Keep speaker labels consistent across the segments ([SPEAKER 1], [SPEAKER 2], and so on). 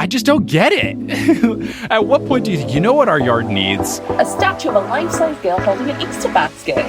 [SPEAKER 1] I just don't get it. At what point do you think, you know what our yard needs?
[SPEAKER 2] A statue of a life-size girl holding an Easter basket.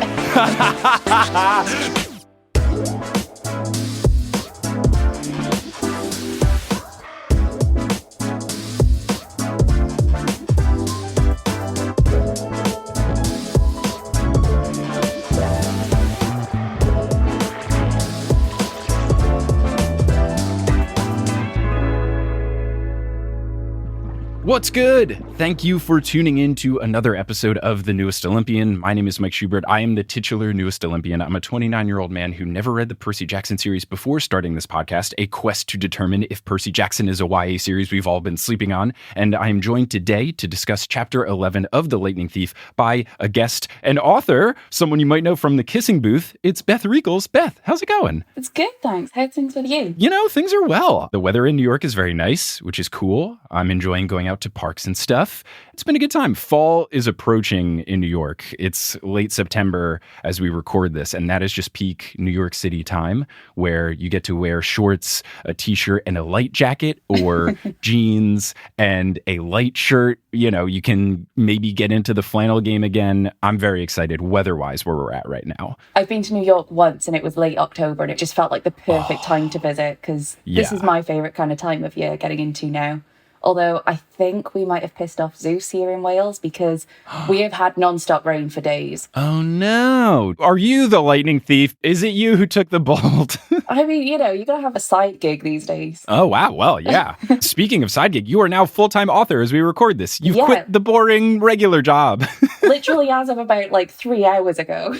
[SPEAKER 1] What's good? Thank you for tuning in to another episode of The Newest Olympian. My name is Mike Schubert. I am the titular Newest Olympian. I'm a 29-year-old man who never read the Percy Jackson series before starting this podcast, a quest to determine if Percy Jackson is a YA series we've all been sleeping on. And I am joined today to discuss Chapter 11 of The Lightning Thief by a guest and author, someone you might know from The Kissing Booth. It's Beth Reekles. Beth, how's it going?
[SPEAKER 2] It's good, thanks. How's things with you?
[SPEAKER 1] You know, things are well. The weather in New York is very nice, which is cool. I'm enjoying going out to parks and stuff. It's been a good time. Fall is approaching in New York. It's late September as we record this, and that is just peak New York City time, where you get to wear shorts, a t-shirt, and a light jacket, or jeans and a light shirt. You know, you can maybe get into the flannel game again. I'm very excited weather-wise where we're at right now.
[SPEAKER 2] I've been to New York once, and it was late October, and it just felt like the perfect time to visit, because this is my favourite kind of time of year getting into now. Although I think we might have pissed off Zeus here in Wales because we have had non-stop rain for days.
[SPEAKER 1] Oh no. Are you the lightning thief? Is it you who took the bolt?
[SPEAKER 2] I mean, you know, you gotta have a side gig these days.
[SPEAKER 1] Oh, wow. Well, yeah. Speaking of side gig, you are now full-time author as we record this. You've quit the boring regular job.
[SPEAKER 2] Literally as of about 3 hours ago.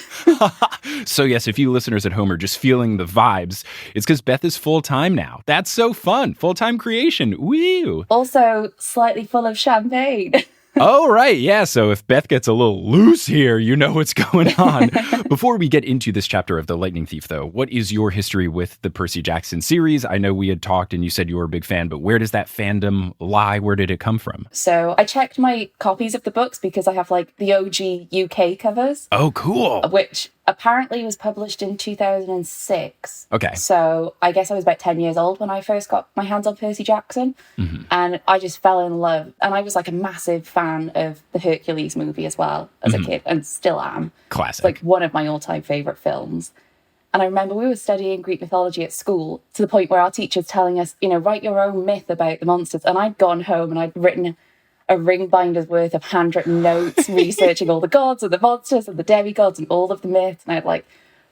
[SPEAKER 1] So yes, if you listeners at home are just feeling the vibes, it's because Beth is full-time now. That's so fun. Full-time creation. Woo!
[SPEAKER 2] Also, slightly full of champagne.
[SPEAKER 1] Oh, right. Yeah. So if Beth gets a little loose here, you know what's going on. Before we get into this chapter of The Lightning Thief, though, what is your history with the Percy Jackson series? I know we had talked and you said you were a big fan, but where does that fandom lie? Where did it come from?
[SPEAKER 2] So I checked my copies of the books because I have the OG UK covers.
[SPEAKER 1] Oh, cool.
[SPEAKER 2] Which apparently was published in 2006.
[SPEAKER 1] Okay.
[SPEAKER 2] So I guess I was about 10 years old when I first got my hands on Percy Jackson. Mm-hmm. And I just fell in love. And I was a massive fan of the Hercules movie as well as a kid, and still am.
[SPEAKER 1] Classic.
[SPEAKER 2] It's one of my all-time favourite films. And I remember we were studying Greek mythology at school to the point where our teacher's telling us, write your own myth about the monsters. And I'd gone home and I'd written a ring binder's worth of handwritten notes researching all the gods and the monsters and the demigods and all of the myths. And I had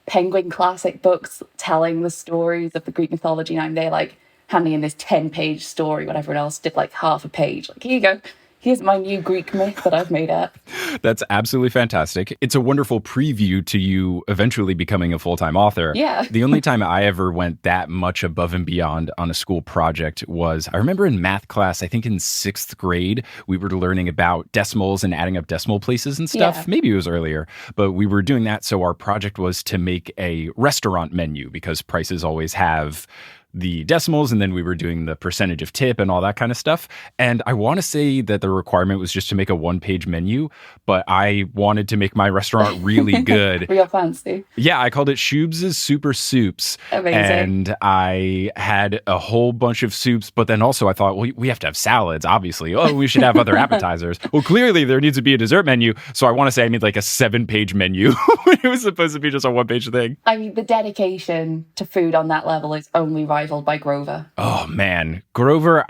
[SPEAKER 2] Penguin Classic books telling the stories of the Greek mythology. And I'm there handing in this 10-page story when everyone else did half a page. Here you go. Here's my new Greek myth that I've made up.
[SPEAKER 1] That's absolutely fantastic. It's a wonderful preview to you eventually becoming a full-time author.
[SPEAKER 2] Yeah.
[SPEAKER 1] The only time I ever went that much above and beyond on a school project was, I remember in math class, I think in 6th grade, we were learning about decimals and adding up decimal places and stuff. Yeah. Maybe it was earlier, but we were doing that. So our project was to make a restaurant menu because prices always have the decimals, and then we were doing the percentage of tip and all that kind of stuff. And I want to say that the requirement was just to make a 1-page menu, but I wanted to make my restaurant really good.
[SPEAKER 2] Real fancy.
[SPEAKER 1] Yeah, I called it Shubes' Super Soups.
[SPEAKER 2] Amazing.
[SPEAKER 1] And I had a whole bunch of soups, but then also I thought, well, we have to have salads, obviously. Oh, we should have other appetizers. Well, clearly there needs to be a dessert menu. So I want to say I made a 7-page menu when it was supposed to be just a 1-page thing.
[SPEAKER 2] I mean, the dedication to food on that level is only rivaled by Grover.
[SPEAKER 1] Oh man, Grover,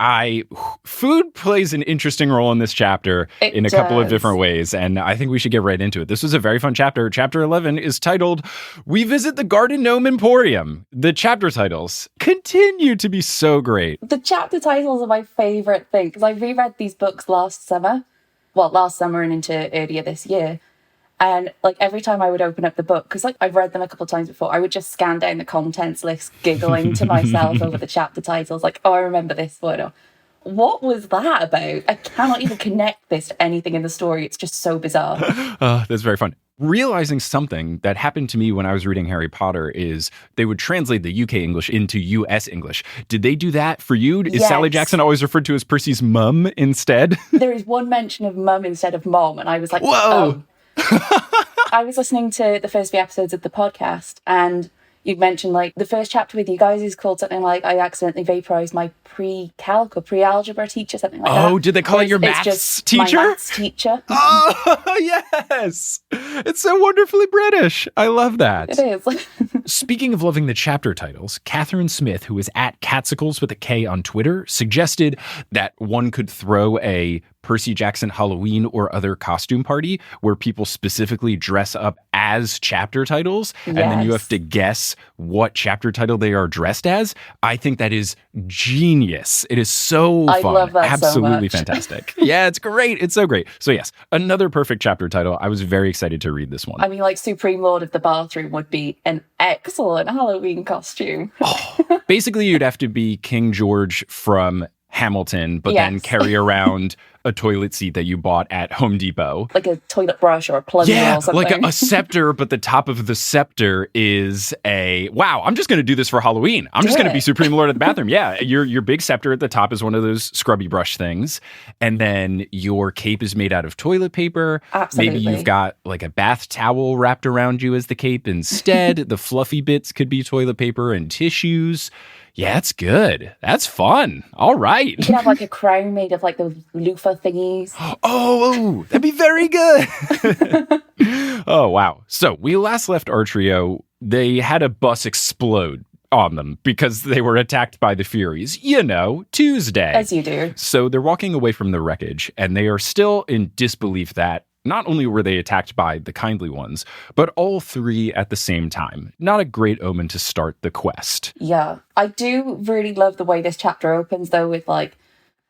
[SPEAKER 1] food plays an interesting role in this chapter in a couple of different ways, and I think we should get right into it. This was a very fun chapter. Chapter 11 is titled, We Visit the Garden Gnome Emporium. The chapter titles continue to be so great.
[SPEAKER 2] The chapter titles are my favourite thing, because I reread these books last summer and into earlier this year. And every time I would open up the book, because I've read them a couple of times before, I would just scan down the contents list, giggling to myself over the chapter titles. Oh, I remember this one. Or, what was that about? I cannot even connect this to anything in the story. It's just so bizarre.
[SPEAKER 1] That's very fun. Realizing something that happened to me when I was reading Harry Potter is they would translate the UK English into US English. Did they do that for you? Is
[SPEAKER 2] yes.
[SPEAKER 1] Sally Jackson always referred to as Percy's mum instead?
[SPEAKER 2] There is one mention of mum instead of mom, and I was like,
[SPEAKER 1] whoa!
[SPEAKER 2] Oh. I was listening to the first few episodes of the podcast, and you'd mentioned like the first chapter with you guys is called something like I accidentally vaporized my pre-calc or pre-algebra teacher, something like that.
[SPEAKER 1] Oh, did they call it your maths teacher?
[SPEAKER 2] My maths teacher.
[SPEAKER 1] Oh, yes. It's so wonderfully British. I love that.
[SPEAKER 2] It is.
[SPEAKER 1] Speaking of loving the chapter titles, Catherine Smith, who is at Catsicles with a K on Twitter, suggested that one could throw a Percy Jackson Halloween or other costume party where people specifically dress up as chapter titles, and then you have to guess what chapter title they are dressed as. I think that is genius. It is so fun.
[SPEAKER 2] I love that
[SPEAKER 1] Absolutely
[SPEAKER 2] so much.
[SPEAKER 1] Fantastic. Yeah, it's great. It's so great. So yes, another perfect chapter title. I was very excited to read this one.
[SPEAKER 2] I mean, like Supreme Lord of the Bathroom would be an excellent Halloween costume.
[SPEAKER 1] Basically, you'd have to be King George from Hamilton, but then carry around a toilet seat that you bought at Home Depot.
[SPEAKER 2] Like a toilet brush or a plunger or something.
[SPEAKER 1] Like a scepter, but the top of the scepter is wow, I'm just going to do this for Halloween. I'm just going to be Supreme Lord of the Bathroom. Yeah, your big scepter at the top is one of those scrubby brush things. And then your cape is made out of toilet paper.
[SPEAKER 2] Absolutely.
[SPEAKER 1] Maybe you've got like a bath towel wrapped around you as the cape instead. The fluffy bits could be toilet paper and tissues. Yeah, that's good. That's fun. All right.
[SPEAKER 2] You could have like a crown made of like those loofah thingies.
[SPEAKER 1] Oh, that'd be very good. Oh, wow. So we last left our trio. They had a bus explode on them because they were attacked by the Furies. You know, Tuesday.
[SPEAKER 2] As you do.
[SPEAKER 1] So they're walking away from the wreckage, and they are still in disbelief that not only were they attacked by the kindly ones, but all three at the same time. Not a great omen to start the quest.
[SPEAKER 2] Yeah. I do really love the way this chapter opens, though, with like,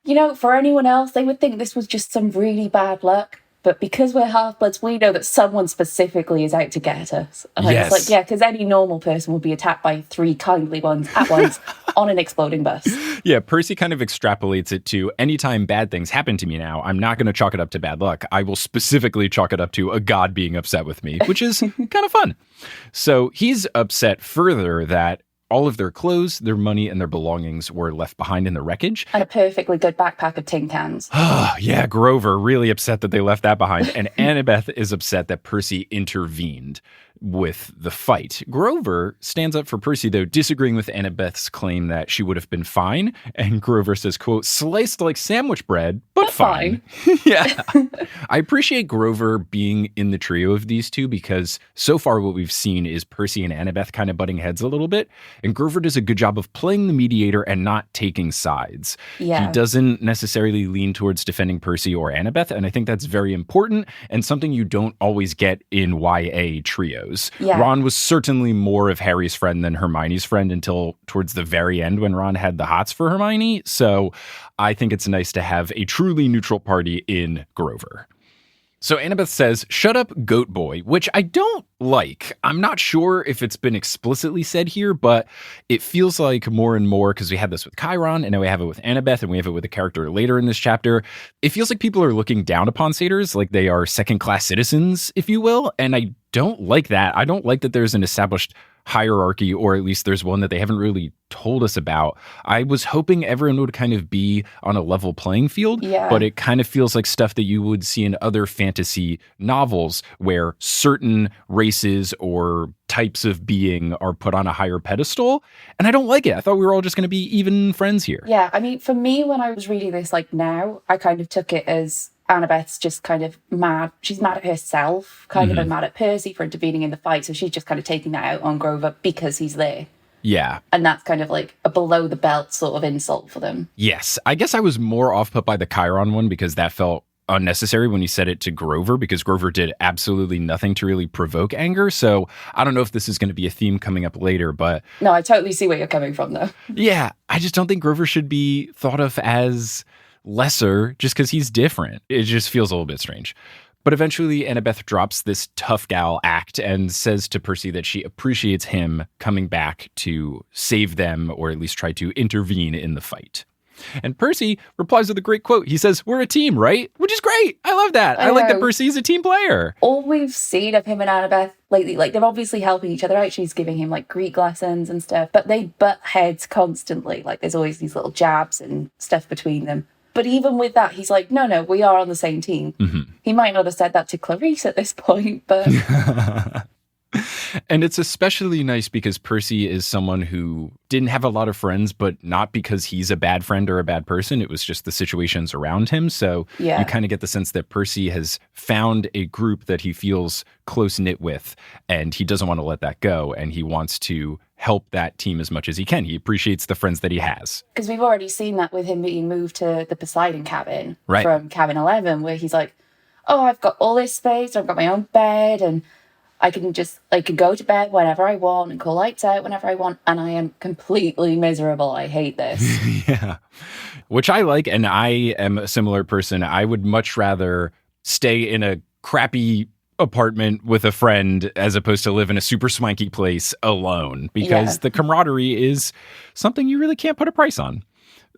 [SPEAKER 2] you know, for anyone else, they would think this was just some really bad luck. But because we're half-bloods, we know that someone specifically is out to get us. And
[SPEAKER 1] Yes.
[SPEAKER 2] it's like, yeah, because any normal person would be attacked by three kindly ones at once on an exploding bus.
[SPEAKER 1] Yeah, Percy kind of extrapolates it to anytime bad things happen to me now, I'm not going to chalk it up to bad luck. I will specifically chalk it up to a god being upset with me, which is kind of fun. So he's upset further that all of their clothes, their money, and their belongings were left behind in the wreckage.
[SPEAKER 2] And a perfectly good backpack of tin cans.
[SPEAKER 1] Yeah, Grover really upset that they left that behind. And Annabeth is upset that Percy intervened with the fight. Grover stands up for Percy, though, disagreeing with Annabeth's claim that she would have been fine. And Grover says, quote, sliced like sandwich bread, but fine. Yeah. I appreciate Grover being in the trio of these two because so far what we've seen is Percy and Annabeth kind of butting heads a little bit. And Grover does a good job of playing the mediator and not taking sides.
[SPEAKER 2] Yeah.
[SPEAKER 1] He doesn't necessarily lean towards defending Percy or Annabeth. And I think that's very important and something you don't always get in YA trios.
[SPEAKER 2] Yeah.
[SPEAKER 1] Ron was certainly more of Harry's friend than Hermione's friend until towards the very end when Ron had the hots for Hermione. So I think it's nice to have a truly neutral party in Grover. So Annabeth says, shut up, goat boy, which I don't like. I'm not sure if it's been explicitly said here, but it feels like more and more, because we had this with Chiron, and now we have it with Annabeth, and we have it with a character later in this chapter. It feels like people are looking down upon satyrs, like they are second-class citizens, if you will, and I don't like that. I don't like that there's an established hierarchy, or at least there's one that they haven't really told us about. I was hoping everyone would kind of be on a level playing field, but it kind of feels like stuff that you would see in other fantasy novels where certain races or types of being are put on a higher pedestal. And I don't like it. I thought we were all just going to be even friends here.
[SPEAKER 2] Yeah, I mean, for me, when I was reading this, like now, I kind of took it as Annabeth's just kind of mad. She's mad at herself, kind of, and mad at Percy for intervening in the fight. So she's just kind of taking that out on Grover because he's there.
[SPEAKER 1] Yeah.
[SPEAKER 2] And that's kind of like a below the belt sort of insult for them.
[SPEAKER 1] Yes. I guess I was more off put by the Chiron one because that felt unnecessary when you said it to Grover, because Grover did absolutely nothing to really provoke anger. So I don't know if this is going to be a theme coming up later, but...
[SPEAKER 2] No, I totally see where you're coming from, though.
[SPEAKER 1] Yeah. I just don't think Grover should be thought of as lesser just because he's different. It just feels a little bit strange. But eventually Annabeth drops this tough gal act and says to Percy that she appreciates him coming back to save them, or at least try to intervene in the fight. And Percy replies with a great quote. He says, we're a team, right? Which is great. I love that. I like that Percy is a team player.
[SPEAKER 2] All we've seen of him and Annabeth lately, like they're obviously helping each other out. She's giving him like Greek lessons and stuff, but they butt heads constantly. Like there's always these little jabs and stuff between them. But even with that, he's like, no, we are on the same team. Mm-hmm. He might not have said that to Clarice at this point, but...
[SPEAKER 1] And it's especially nice because Percy is someone who didn't have a lot of friends, but not because he's a bad friend or a bad person. It was just the situations around him. So you kind of get the sense that Percy has found a group that he feels close-knit with, and he doesn't want to let that go. And he wants to help that team as much as he can. He appreciates the friends that he has.
[SPEAKER 2] Because we've already seen that with him being moved to the Poseidon cabin
[SPEAKER 1] from
[SPEAKER 2] cabin 11, where he's like, oh, I've got all this space, I've got my own bed, and I can go to bed whenever I want and call lights out whenever I want, and I am completely miserable. I hate this.
[SPEAKER 1] Yeah. Which I like, and I am a similar person. I would much rather stay in a crappy apartment with a friend as opposed to live in a super swanky place alone, because the camaraderie is something you really can't put a price on.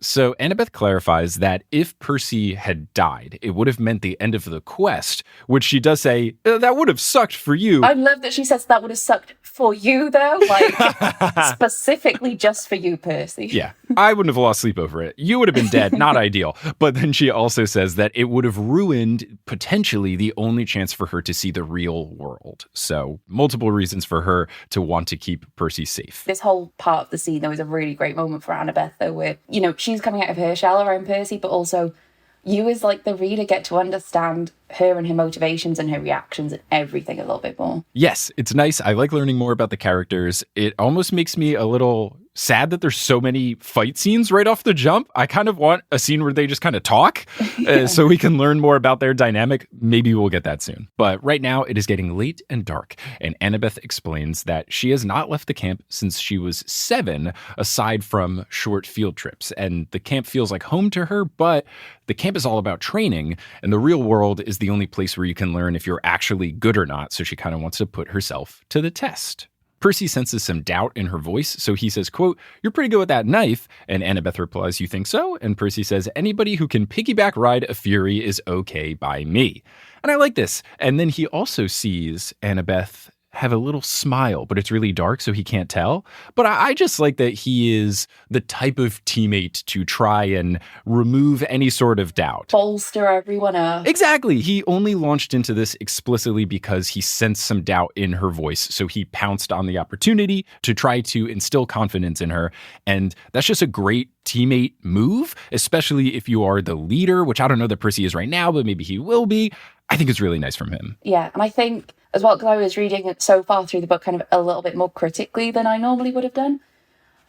[SPEAKER 1] So Annabeth clarifies that if Percy had died, it would have meant the end of the quest, which she does say, that would have sucked for you.
[SPEAKER 2] I love that she says that would have sucked for you, though. Like, specifically just for you, Percy.
[SPEAKER 1] Yeah, I wouldn't have lost sleep over it. You would have been dead. Not ideal. But then she also says that it would have ruined, potentially, the only chance for her to see the real world. So multiple reasons for her to want to keep Percy safe.
[SPEAKER 2] This whole part of the scene, though, is a really great moment for Annabeth, though, where, she's coming out of her shell around Percy, but also you as like the reader get to understand her and her motivations and her reactions and everything a little bit more.
[SPEAKER 1] Yes, it's nice. I like learning more about the characters. It almost makes me a little sad that there's so many fight scenes right off the jump. I kind of want a scene where they just kind of talk so we can learn more about their dynamic. Maybe we'll get that soon. But right now it is getting late and dark, and Annabeth explains that she has not left the camp since she was 7, aside from short field trips. And the camp feels like home to her, but the camp is all about training, and the real world is the only place where you can learn if you're actually good or not. So she kind of wants to put herself to the test. Percy senses some doubt in her voice, so he says, quote, "You're pretty good with that knife." And Annabeth replies, "You think so?" And Percy says, "Anybody who can piggyback ride a Fury is okay by me." And I like this. And then he also sees Annabeth have a little smile, but it's really dark, so he can't tell. But I just like that he is the type of teammate to try and remove any sort of doubt.
[SPEAKER 2] Bolster everyone up.
[SPEAKER 1] Exactly. He only launched into this explicitly because he sensed some doubt in her voice, so he pounced on the opportunity to try to instill confidence in her. And that's just a great teammate move, especially if you are the leader, which I don't know that Percy is right now, but maybe he will be. I think it's really nice from him.
[SPEAKER 2] Yeah, and I think as well, because I was reading it so far through the book kind of a little bit more critically than I normally would have done.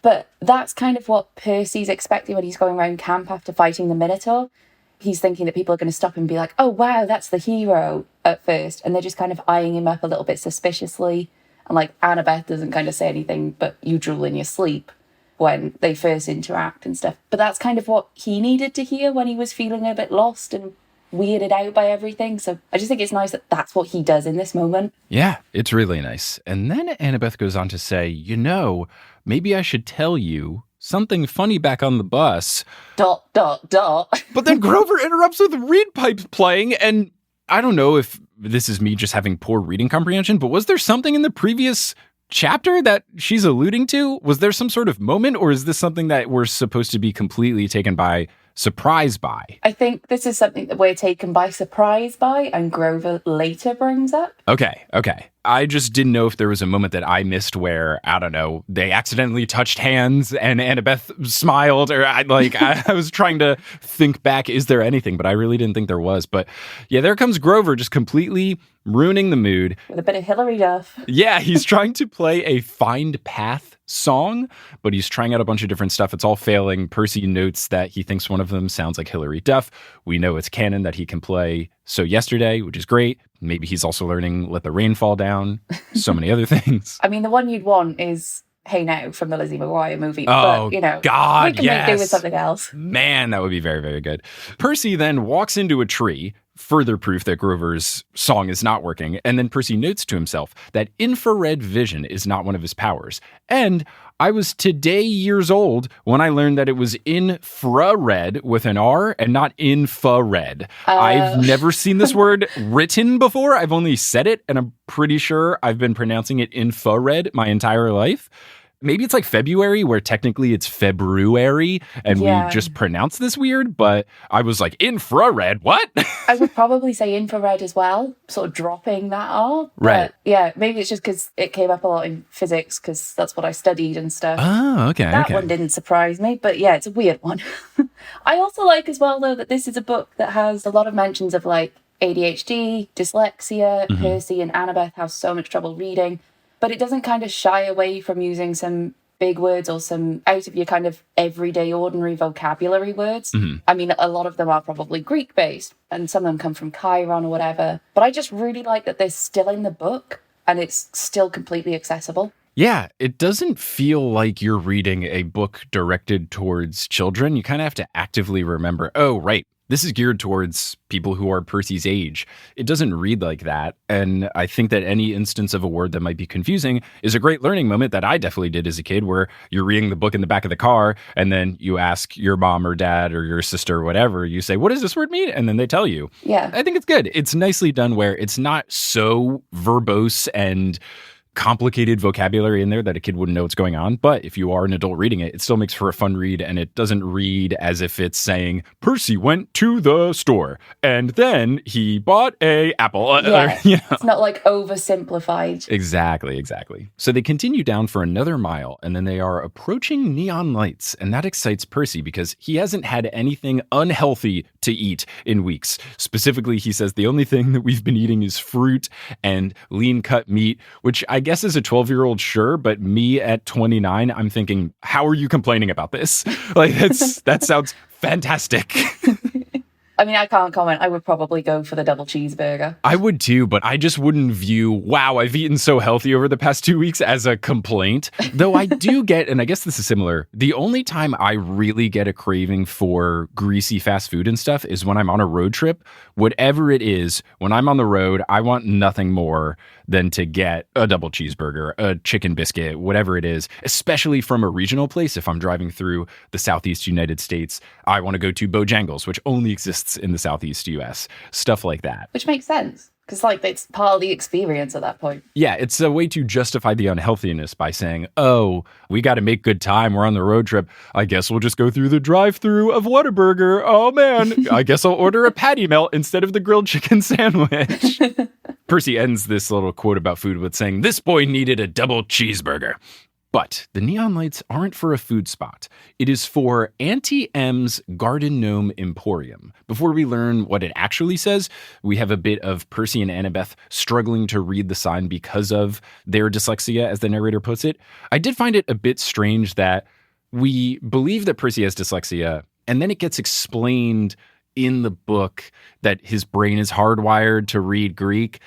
[SPEAKER 2] But that's kind of what Percy's expecting when he's going around camp after fighting the Minotaur. He's thinking that people are going to stop him and be like, oh, wow, that's the hero at first. And they're just kind of eyeing him up a little bit suspiciously. And like Annabeth doesn't kind of say anything, but you drool in your sleep when they first interact and stuff. But that's kind of what he needed to hear when he was feeling a bit lost and weirded out by everything. So I just think it's nice that that's what he does in this moment.
[SPEAKER 1] Yeah, it's really nice. And then Annabeth goes on to say, maybe I should tell you something funny back on the bus. ... But then Grover interrupts with reed pipes playing, and I don't know if this is me just having poor reading comprehension, but was there something in the previous chapter that she's alluding to? Was there some sort of moment, or is this something that we're supposed to be completely taken by surprise by?
[SPEAKER 2] I think this is something that we're taken by surprise by, and Grover later brings up. Okay.
[SPEAKER 1] I just didn't know if there was a moment that I missed where, I don't know, they accidentally touched hands and Annabeth smiled, or I was trying to think back, is there anything? But I really didn't think there was. But yeah, there comes Grover just completely ruining the mood.
[SPEAKER 2] With a bit of Hilary Duff.
[SPEAKER 1] Yeah, he's trying to play a Find Path song, but he's trying out a bunch of different stuff. It's all failing. Percy notes that he thinks one of them sounds like Hilary Duff. We know it's canon that he can play So Yesterday, which is great. Maybe he's also learning Let the Rain Fall Down. So many other things.
[SPEAKER 2] I mean, the one you'd want is Hey Now from the Lizzie McGuire movie.
[SPEAKER 1] Oh,
[SPEAKER 2] but,
[SPEAKER 1] God,
[SPEAKER 2] we can make do with something else.
[SPEAKER 1] Man, that would be very, very good. Percy then walks into a tree, further proof that Grover's song is not working. And then Percy notes to himself that infrared vision is not one of his powers. And I was today years old when I learned that it was infrared with an R and not infrared. I've never seen this word written before. I've only said it, and I'm pretty sure I've been pronouncing it infrared my entire life. Maybe it's like February, where technically it's February, and we just pronounce this weird, but I was like, infrared, what?
[SPEAKER 2] I would probably say infrared as well, sort of dropping that R.
[SPEAKER 1] Right.
[SPEAKER 2] Yeah, maybe it's just because it came up a lot in physics, because that's what I studied and stuff.
[SPEAKER 1] Oh, okay.
[SPEAKER 2] That one didn't surprise me, but yeah, it's a weird one. I also like as well, though, that this is a book that has a lot of mentions of like ADHD, dyslexia. Percy and Annabeth have so much trouble reading, but it doesn't kind of shy away from using some big words or some out of your kind of everyday, ordinary vocabulary words. I mean, a lot of them are probably Greek-based, and some of them come from Chiron or whatever. But I just really like that they're still in the book, and it's still completely accessible.
[SPEAKER 1] Yeah, it doesn't feel like you're reading a book directed towards children. You kind of have to actively remember, oh, right, this is geared towards people who are Percy's age. It doesn't read like that. And I think that any instance of a word that might be confusing is a great learning moment that I definitely did as a kid, where you're reading the book in the back of the car and then you ask your mom or dad or your sister or whatever, you say, what does this word mean? And then they tell you.
[SPEAKER 2] Yeah.
[SPEAKER 1] I think it's good. It's nicely done where it's not so verbose and complicated vocabulary in there that a kid wouldn't know what's going on. But if you are an adult reading it, it still makes for a fun read, and it doesn't read as if it's saying, Percy went to the store and then he bought a apple.
[SPEAKER 2] Yeah. It's not like oversimplified.
[SPEAKER 1] Exactly. So they continue down for another mile, and then they are approaching neon lights, and that excites Percy because he hasn't had anything unhealthy to eat in weeks. Specifically, he says the only thing that we've been eating is fruit and lean cut meat, which I guess as a 12-year-old, sure, but me at 29, I'm thinking, how are you complaining about this? Like, that sounds fantastic.
[SPEAKER 2] I mean, I can't comment. I would probably go for the double cheeseburger.
[SPEAKER 1] I would too, but I just wouldn't view, wow, I've eaten so healthy over the past 2 weeks as a complaint. Though I do get, and I guess this is similar, the only time I really get a craving for greasy fast food and stuff is when I'm on a road trip. Whatever it is, when I'm on the road, I want nothing more than to get a double cheeseburger, a chicken biscuit, whatever it is, especially from a regional place. If I'm driving through the Southeast United States, I want to go to Bojangles, which only exists in the Southeast US, stuff like that.
[SPEAKER 2] Which makes sense, because like it's part of the experience at that point.
[SPEAKER 1] Yeah, it's a way to justify the unhealthiness by saying, oh, we got to make good time. We're on the road trip. I guess we'll just go through the drive-through of Whataburger. Oh man, I guess I'll order a patty melt instead of the grilled chicken sandwich. Percy ends this little quote about food with saying, this boy needed a double cheeseburger. But the neon lights aren't for a food spot. It is for Auntie Em's Garden Gnome Emporium. Before we learn what it actually says, we have a bit of Percy and Annabeth struggling to read the sign because of their dyslexia, as the narrator puts it. I did find it a bit strange that we believe that Percy has dyslexia, and then it gets explained in the book that his brain is hardwired to read Greek.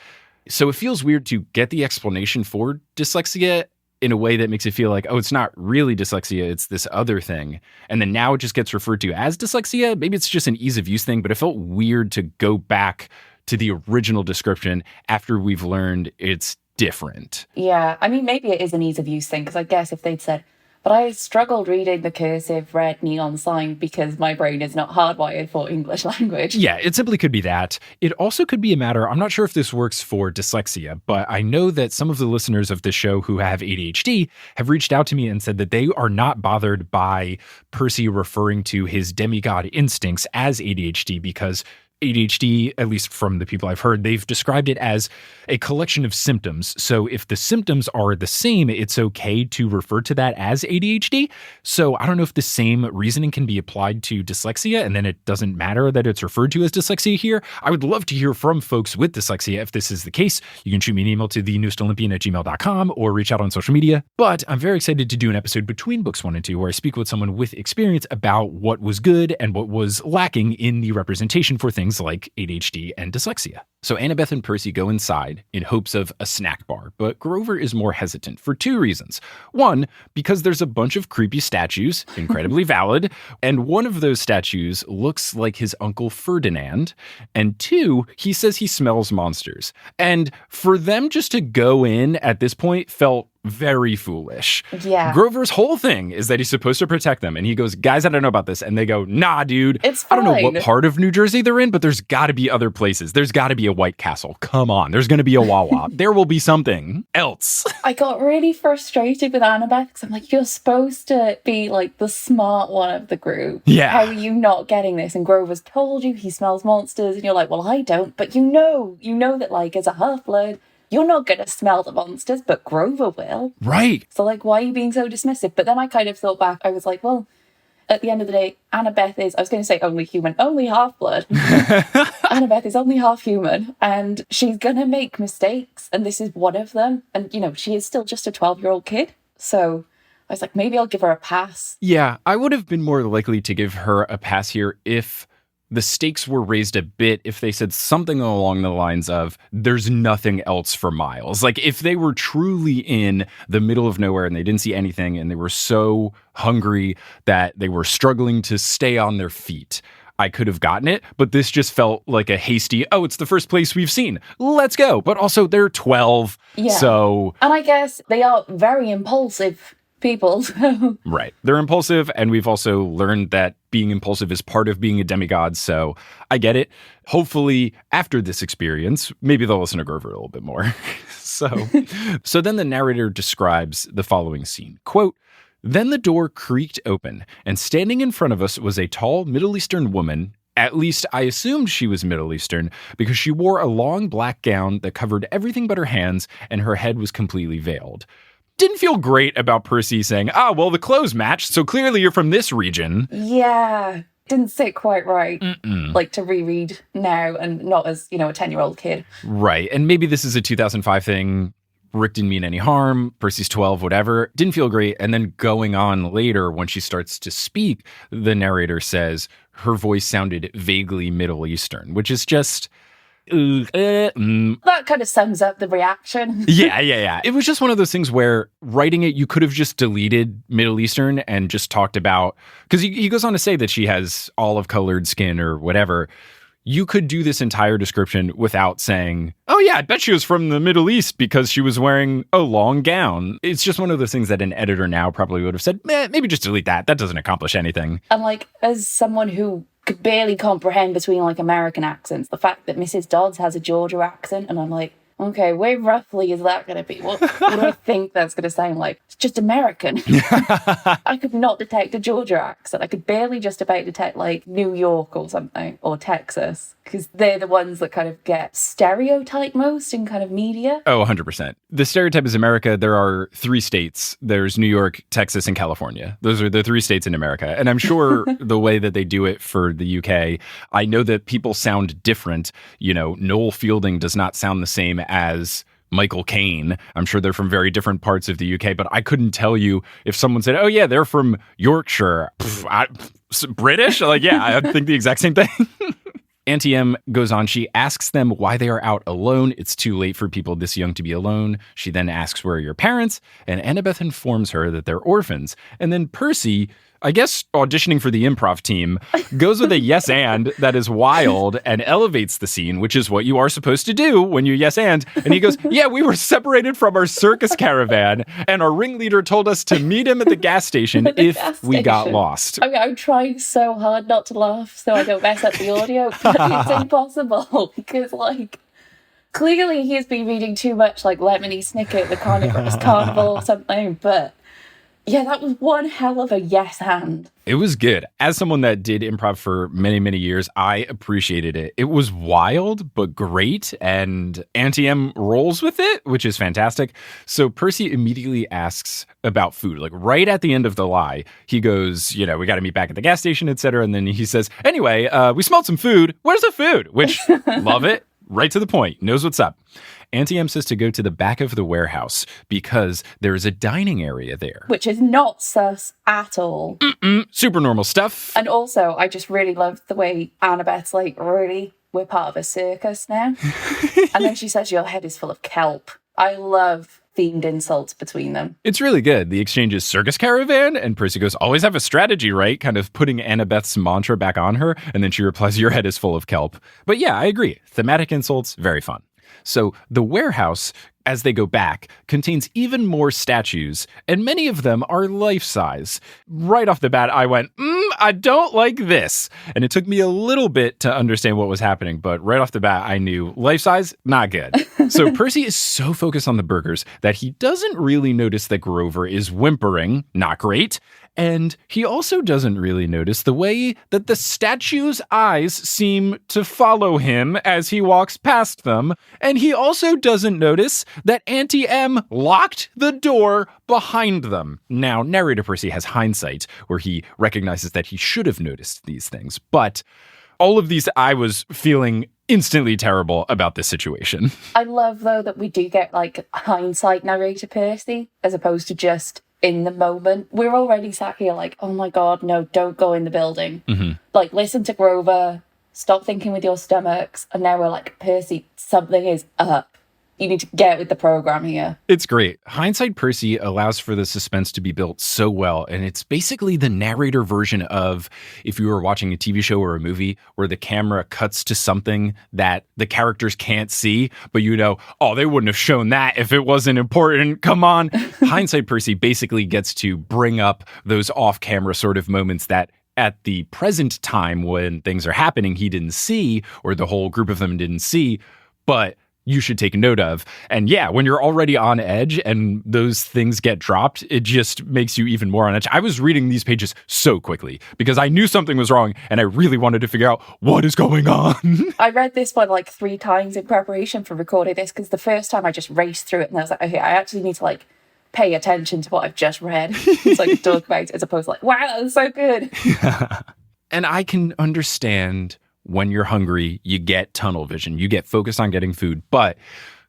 [SPEAKER 1] So it feels weird to get the explanation for dyslexia in a way that makes it feel like, oh, it's not really dyslexia, it's this other thing. And then now it just gets referred to as dyslexia. Maybe it's just an ease of use thing, but it felt weird to go back to the original description after we've learned it's different.
[SPEAKER 2] Yeah, I mean, maybe it is an ease of use thing, because I guess if they'd said, but I struggled reading the cursive red neon sign because my brain is not hardwired for English language.
[SPEAKER 1] Yeah, it simply could be that. It also could be a matter, I'm not sure if this works for dyslexia, but I know that some of the listeners of this show who have ADHD have reached out to me and said that they are not bothered by Percy referring to his demigod instincts as ADHD because ADHD, at least from the people I've heard, they've described it as a collection of symptoms. So if the symptoms are the same, it's okay to refer to that as ADHD. So I don't know if the same reasoning can be applied to dyslexia, and then it doesn't matter that it's referred to as dyslexia here. I would love to hear from folks with dyslexia if this is the case. You can shoot me an email to thenewestolympian@gmail.com or reach out on social media. But I'm very excited to do an episode between books 1 and 2 where I speak with someone with experience about what was good and what was lacking in the representation for things like ADHD and dyslexia. So Annabeth and Percy go inside in hopes of a snack bar, but Grover is more hesitant for 2 reasons. 1, because there's a bunch of creepy statues, incredibly valid, and one of those statues looks like his Uncle Ferdinand, and 2, he says he smells monsters. And for them just to go in at this point felt very foolish.
[SPEAKER 2] Yeah.
[SPEAKER 1] Grover's whole thing is that he's supposed to protect them. And he goes, guys, I don't know about this. And they go, nah, dude.
[SPEAKER 2] It's
[SPEAKER 1] I don't know
[SPEAKER 2] fine.
[SPEAKER 1] what part of New Jersey they're in, but there's got to be other places. There's got to be a White Castle. Come on. There's going to be a Wawa. There will be something else.
[SPEAKER 2] I got really frustrated with Annabeth because I'm like, you're supposed to be like the smart one of the group.
[SPEAKER 1] Yeah.
[SPEAKER 2] How are you not getting this? And Grover's told you he smells monsters. And you're like, well, I don't. But you know that like as a half-blood, you're not going to smell the monsters, but Grover will.
[SPEAKER 1] Right.
[SPEAKER 2] So, like, why are you being so dismissive? But then I kind of thought back. I was like, well, at the end of the day, Annabeth is, I was going to say only human, only half-blood. Annabeth is only half human, and she's going to make mistakes, and this is one of them. And, you know, she is still just a 12-year-old kid. So I was like, maybe I'll give her a pass.
[SPEAKER 1] Yeah, I would have been more likely to give her a pass here if the stakes were raised a bit, if they said something along the lines of, there's nothing else for miles. Like, if they were truly in the middle of nowhere and they didn't see anything and they were so hungry that they were struggling to stay on their feet, I could have gotten it. But this just felt like a hasty, oh, it's the first place we've seen. Let's go. But also, they're 12.
[SPEAKER 2] Yeah.
[SPEAKER 1] So.
[SPEAKER 2] And I guess they are very impulsive people.
[SPEAKER 1] Right. They're impulsive, and we've also learned that being impulsive is part of being a demigod, so I get it. Hopefully, after this experience, maybe they'll listen to Grover a little bit more. So then the narrator describes the following scene. Quote, "Then the door creaked open, and standing in front of us was a tall Middle Eastern woman. At least I assumed she was Middle Eastern because she wore a long black gown that covered everything but her hands, and her head was completely veiled." Didn't feel great about Percy saying, well, the clothes matched, so clearly you're from this region.
[SPEAKER 2] Yeah. Didn't sit quite right. Like to reread now and not as, you know, a 10-year-old kid.
[SPEAKER 1] Right. And maybe this is a 2005 thing. Rick didn't mean any harm. Percy's 12, whatever. Didn't feel great. And then going on later, when she starts to speak, the narrator says her voice sounded vaguely Middle Eastern, which is just...
[SPEAKER 2] That kind of sums up the reaction.
[SPEAKER 1] Yeah. It was just one of those things where writing it, you could have just deleted Middle Eastern and just talked about, because he goes on to say that she has olive colored skin or whatever. You could do this entire description without saying, oh yeah, I bet she was from the Middle East because she was wearing a long gown. It's just one of those things that an editor now probably would have said, maybe just delete that. That doesn't accomplish anything.
[SPEAKER 2] And like, as someone who could barely comprehend between like American accents, the fact that Mrs. Dodds has a Georgia accent, and I'm like, okay, where roughly is that going to be? What do I think that's going to sound like? It's just American. I could not detect a Georgia accent. I could barely just about detect like New York or something, or Texas, because they're the ones that kind of get stereotyped most in kind of media.
[SPEAKER 1] Oh, 100%. The stereotype is America. There are 3 states. There's New York, Texas, and California. Those are the 3 states in America. And I'm sure the way that they do it for the UK, I know that people sound different. You know, Noel Fielding does not sound the same as Michael Caine. I'm sure they're from very different parts of the UK, but I couldn't tell you if someone said, oh yeah, they're from Yorkshire. British? Like, yeah, I think the exact same thing. Auntie Em goes on. She asks them why they are out alone. It's too late for people this young to be alone. She then asks, where are your parents? And Annabeth informs her that they're orphans. And then Percy, I guess auditioning for the improv team, goes with a yes and that is wild and elevates the scene, which is what you are supposed to do when you yes and. And he goes, yeah, we were separated from our circus caravan and our ringleader told us to meet him at the gas station if we got lost.
[SPEAKER 2] I mean, I'm trying so hard not to laugh so I don't mess up the audio, but it's impossible because, like, clearly he's been reading too much, like, Lemony Snicket, the Carnival or something, but... yeah, that was one hell of a yes hand.
[SPEAKER 1] It was good. As someone that did improv for many, many years, I appreciated it. It was wild, but great. And Auntie Em rolls with it, which is fantastic. So Percy immediately asks about food. Like right at the end of the lie, he goes, you know, we got to meet back at the gas station, etc. And then he says, anyway, we smelled some food. Where's the food? Which, love it. Right to the point. Knows what's up. Auntie Em says to go to the back of the warehouse because there is a dining area there.
[SPEAKER 2] Which is not sus at all.
[SPEAKER 1] Super normal stuff.
[SPEAKER 2] And also, I just really loved the way Annabeth's like, really, we're part of a circus now? And then she says, your head is full of kelp. I love themed insults between them.
[SPEAKER 1] It's really good. The exchange is circus caravan, and Percy goes, always have a strategy, right? Kind of putting Annabeth's mantra back on her, and then she replies, your head is full of kelp. But yeah, I agree. Thematic insults, very fun. So the warehouse, as they go back, contains even more statues, and many of them are life-size. Right off the bat, I went, I don't like this. And it took me a little bit to understand what was happening, but right off the bat, I knew life-size, not good. So Percy is so focused on the burgers that he doesn't really notice that Grover is whimpering, not great. And he also doesn't really notice the way that the statue's eyes seem to follow him as he walks past them. And he also doesn't notice that Auntie Em locked the door behind them. Now, narrator Percy has hindsight where he recognizes that he should have noticed these things. But all of these, I was feeling instantly terrible about this situation.
[SPEAKER 2] I love, though, that we do get, like, hindsight narrator Percy, as opposed to just in the moment. We're already sat here like, oh my God, no, don't go in the building. Mm-hmm. Like, listen to Grover, stop thinking with your stomachs. And now we're like, Percy, something is up. You need to get with the program here.
[SPEAKER 1] It's great. Hindsight Percy allows for the suspense to be built so well, and it's basically the narrator version of if you were watching a TV show or a movie where the camera cuts to something that the characters can't see, but you know, oh, they wouldn't have shown that if it wasn't important. Come on. Hindsight Percy basically gets to bring up those off-camera sort of moments that at the present time when things are happening, he didn't see, or the whole group of them didn't see, but you should take note of. And yeah, when you're already on edge and those things get dropped, it just makes you even more on edge. I was reading these pages so quickly because I knew something was wrong and I really wanted to figure out what is going on.
[SPEAKER 2] I read this one like 3 times in preparation for recording this because the first time I just raced through it and I was like, okay, I actually need to like pay attention to what I've just read. It's like a talk about it as opposed to like, wow, that was so good.
[SPEAKER 1] And I can understand when you're hungry, you get tunnel vision, you get focused on getting food, but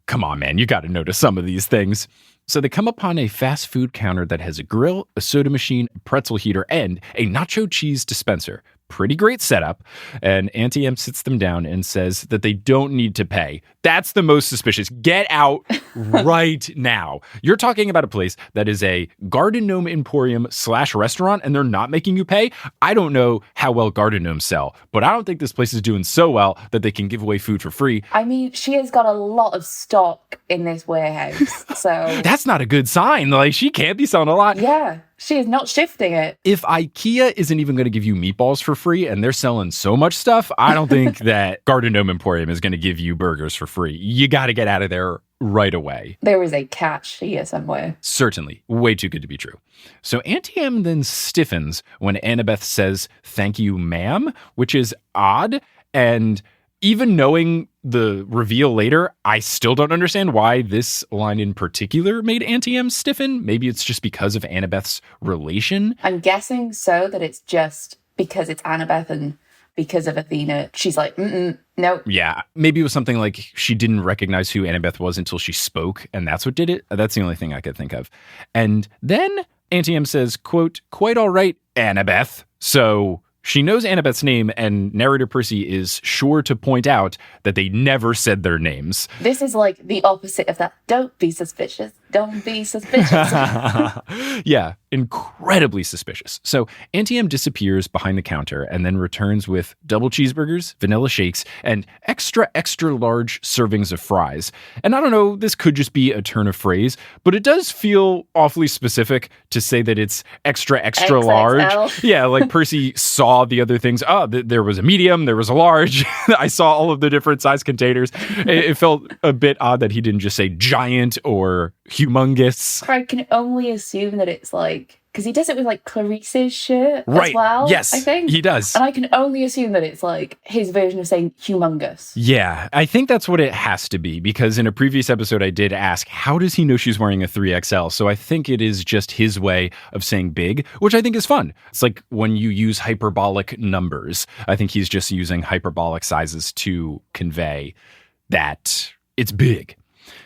[SPEAKER 1] come on, man, you got to notice some of these things. So they come upon a fast food counter that has a grill, a soda machine, a pretzel heater, and a nacho cheese dispenser. Pretty great setup. And Auntie Em sits them down and says that they don't need to pay. That's the most suspicious. Get out right now. You're talking about a place that is a garden gnome emporium / restaurant, and they're not making you pay. I don't know how well garden gnomes sell, but I don't think this place is doing so well that they can give away food for free.
[SPEAKER 2] I mean, she has got a lot of stock in this warehouse, so
[SPEAKER 1] that's not a good sign. Like, she can't be selling a lot.
[SPEAKER 2] Yeah. She is not shifting it.
[SPEAKER 1] If IKEA isn't even going to give you meatballs for free and they're selling so much stuff, I don't think that Garden Gnome Emporium is going to give you burgers for free. You got to get out of there right away.
[SPEAKER 2] There is a catch here somewhere.
[SPEAKER 1] Certainly. Way too good to be true. So Auntie Em then stiffens when Annabeth says, "Thank you, ma'am," which is odd. And even knowing the reveal later, I still don't understand why this line in particular made Auntie Em stiffen. Maybe it's just because of Annabeth's relation.
[SPEAKER 2] I'm guessing so, that it's just because it's Annabeth and because of Athena. She's like, nope.
[SPEAKER 1] Yeah, maybe it was something like she didn't recognize who Annabeth was until she spoke, and that's what did it. That's the only thing I could think of. And then Auntie Em says, quote, "Quite all right, Annabeth." So she knows Annabeth's name, and narrator Percy is sure to point out that they never said their names.
[SPEAKER 2] This is like the opposite of that. Don't be suspicious. Don't be suspicious.
[SPEAKER 1] Yeah, incredibly suspicious. So Auntie Em disappears behind the counter and then returns with double cheeseburgers, vanilla shakes, and extra, extra large servings of fries. And I don't know, this could just be a turn of phrase, but it does feel awfully specific to say that it's extra, extra large. Yeah, like Percy saw the other things. Oh, there was a medium, there was a large. I saw all of the different size containers. It felt a bit odd that he didn't just say giant or humongous.
[SPEAKER 2] I can only assume that it's like, because he does it with like Clarice's shirt
[SPEAKER 1] right.
[SPEAKER 2] as well.
[SPEAKER 1] Yes,
[SPEAKER 2] I think
[SPEAKER 1] he does.
[SPEAKER 2] And I can only assume that it's like his version of saying humongous.
[SPEAKER 1] Yeah, I think that's what it has to be, because in a previous episode I did ask, how does he know she's wearing a 3XL? So I think it is just his way of saying big, which I think is fun. It's like when you use hyperbolic numbers. I think he's just using hyperbolic sizes to convey that it's big.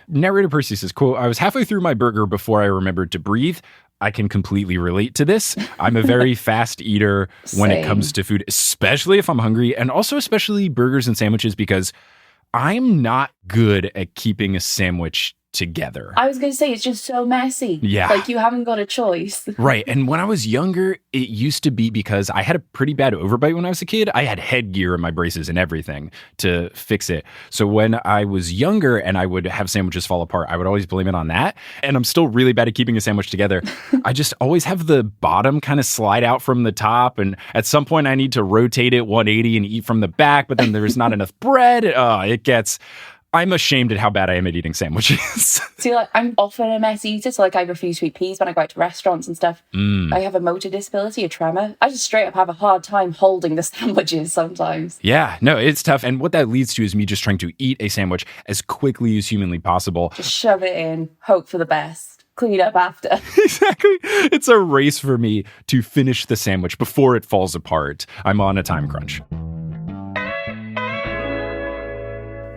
[SPEAKER 1] Narrator Percy says, quote, "I was halfway through my burger before I remembered to breathe. I can completely relate to this. I'm a very fast eater when it comes to food, especially if I'm hungry, and also especially burgers and sandwiches, because I'm not good at keeping a sandwich together.
[SPEAKER 2] I was going to say, it's just so messy.
[SPEAKER 1] Yeah.
[SPEAKER 2] Like, you haven't got a choice.
[SPEAKER 1] Right. And when I was younger, it used to be because I had a pretty bad overbite when I was a kid. I had headgear in my braces and everything to fix it. So when I was younger and I would have sandwiches fall apart, I would always blame it on that. And I'm still really bad at keeping a sandwich together. I just always have the bottom kind of slide out from the top. And at some point I need to rotate it 180 and eat from the back, but then there's not enough bread. I'm ashamed at how bad I am at eating sandwiches.
[SPEAKER 2] See, like, I'm often a mess eater, so like I refuse to eat peas when I go out to restaurants and stuff. I have a motor disability, a tremor. I just straight up have a hard time holding the sandwiches sometimes.
[SPEAKER 1] Yeah, no, it's tough. And what that leads to is me just trying to eat a sandwich as quickly as humanly possible.
[SPEAKER 2] Just shove it in, hope for the best, clean up after.
[SPEAKER 1] Exactly. It's a race for me to finish the sandwich before it falls apart. I'm on a time crunch.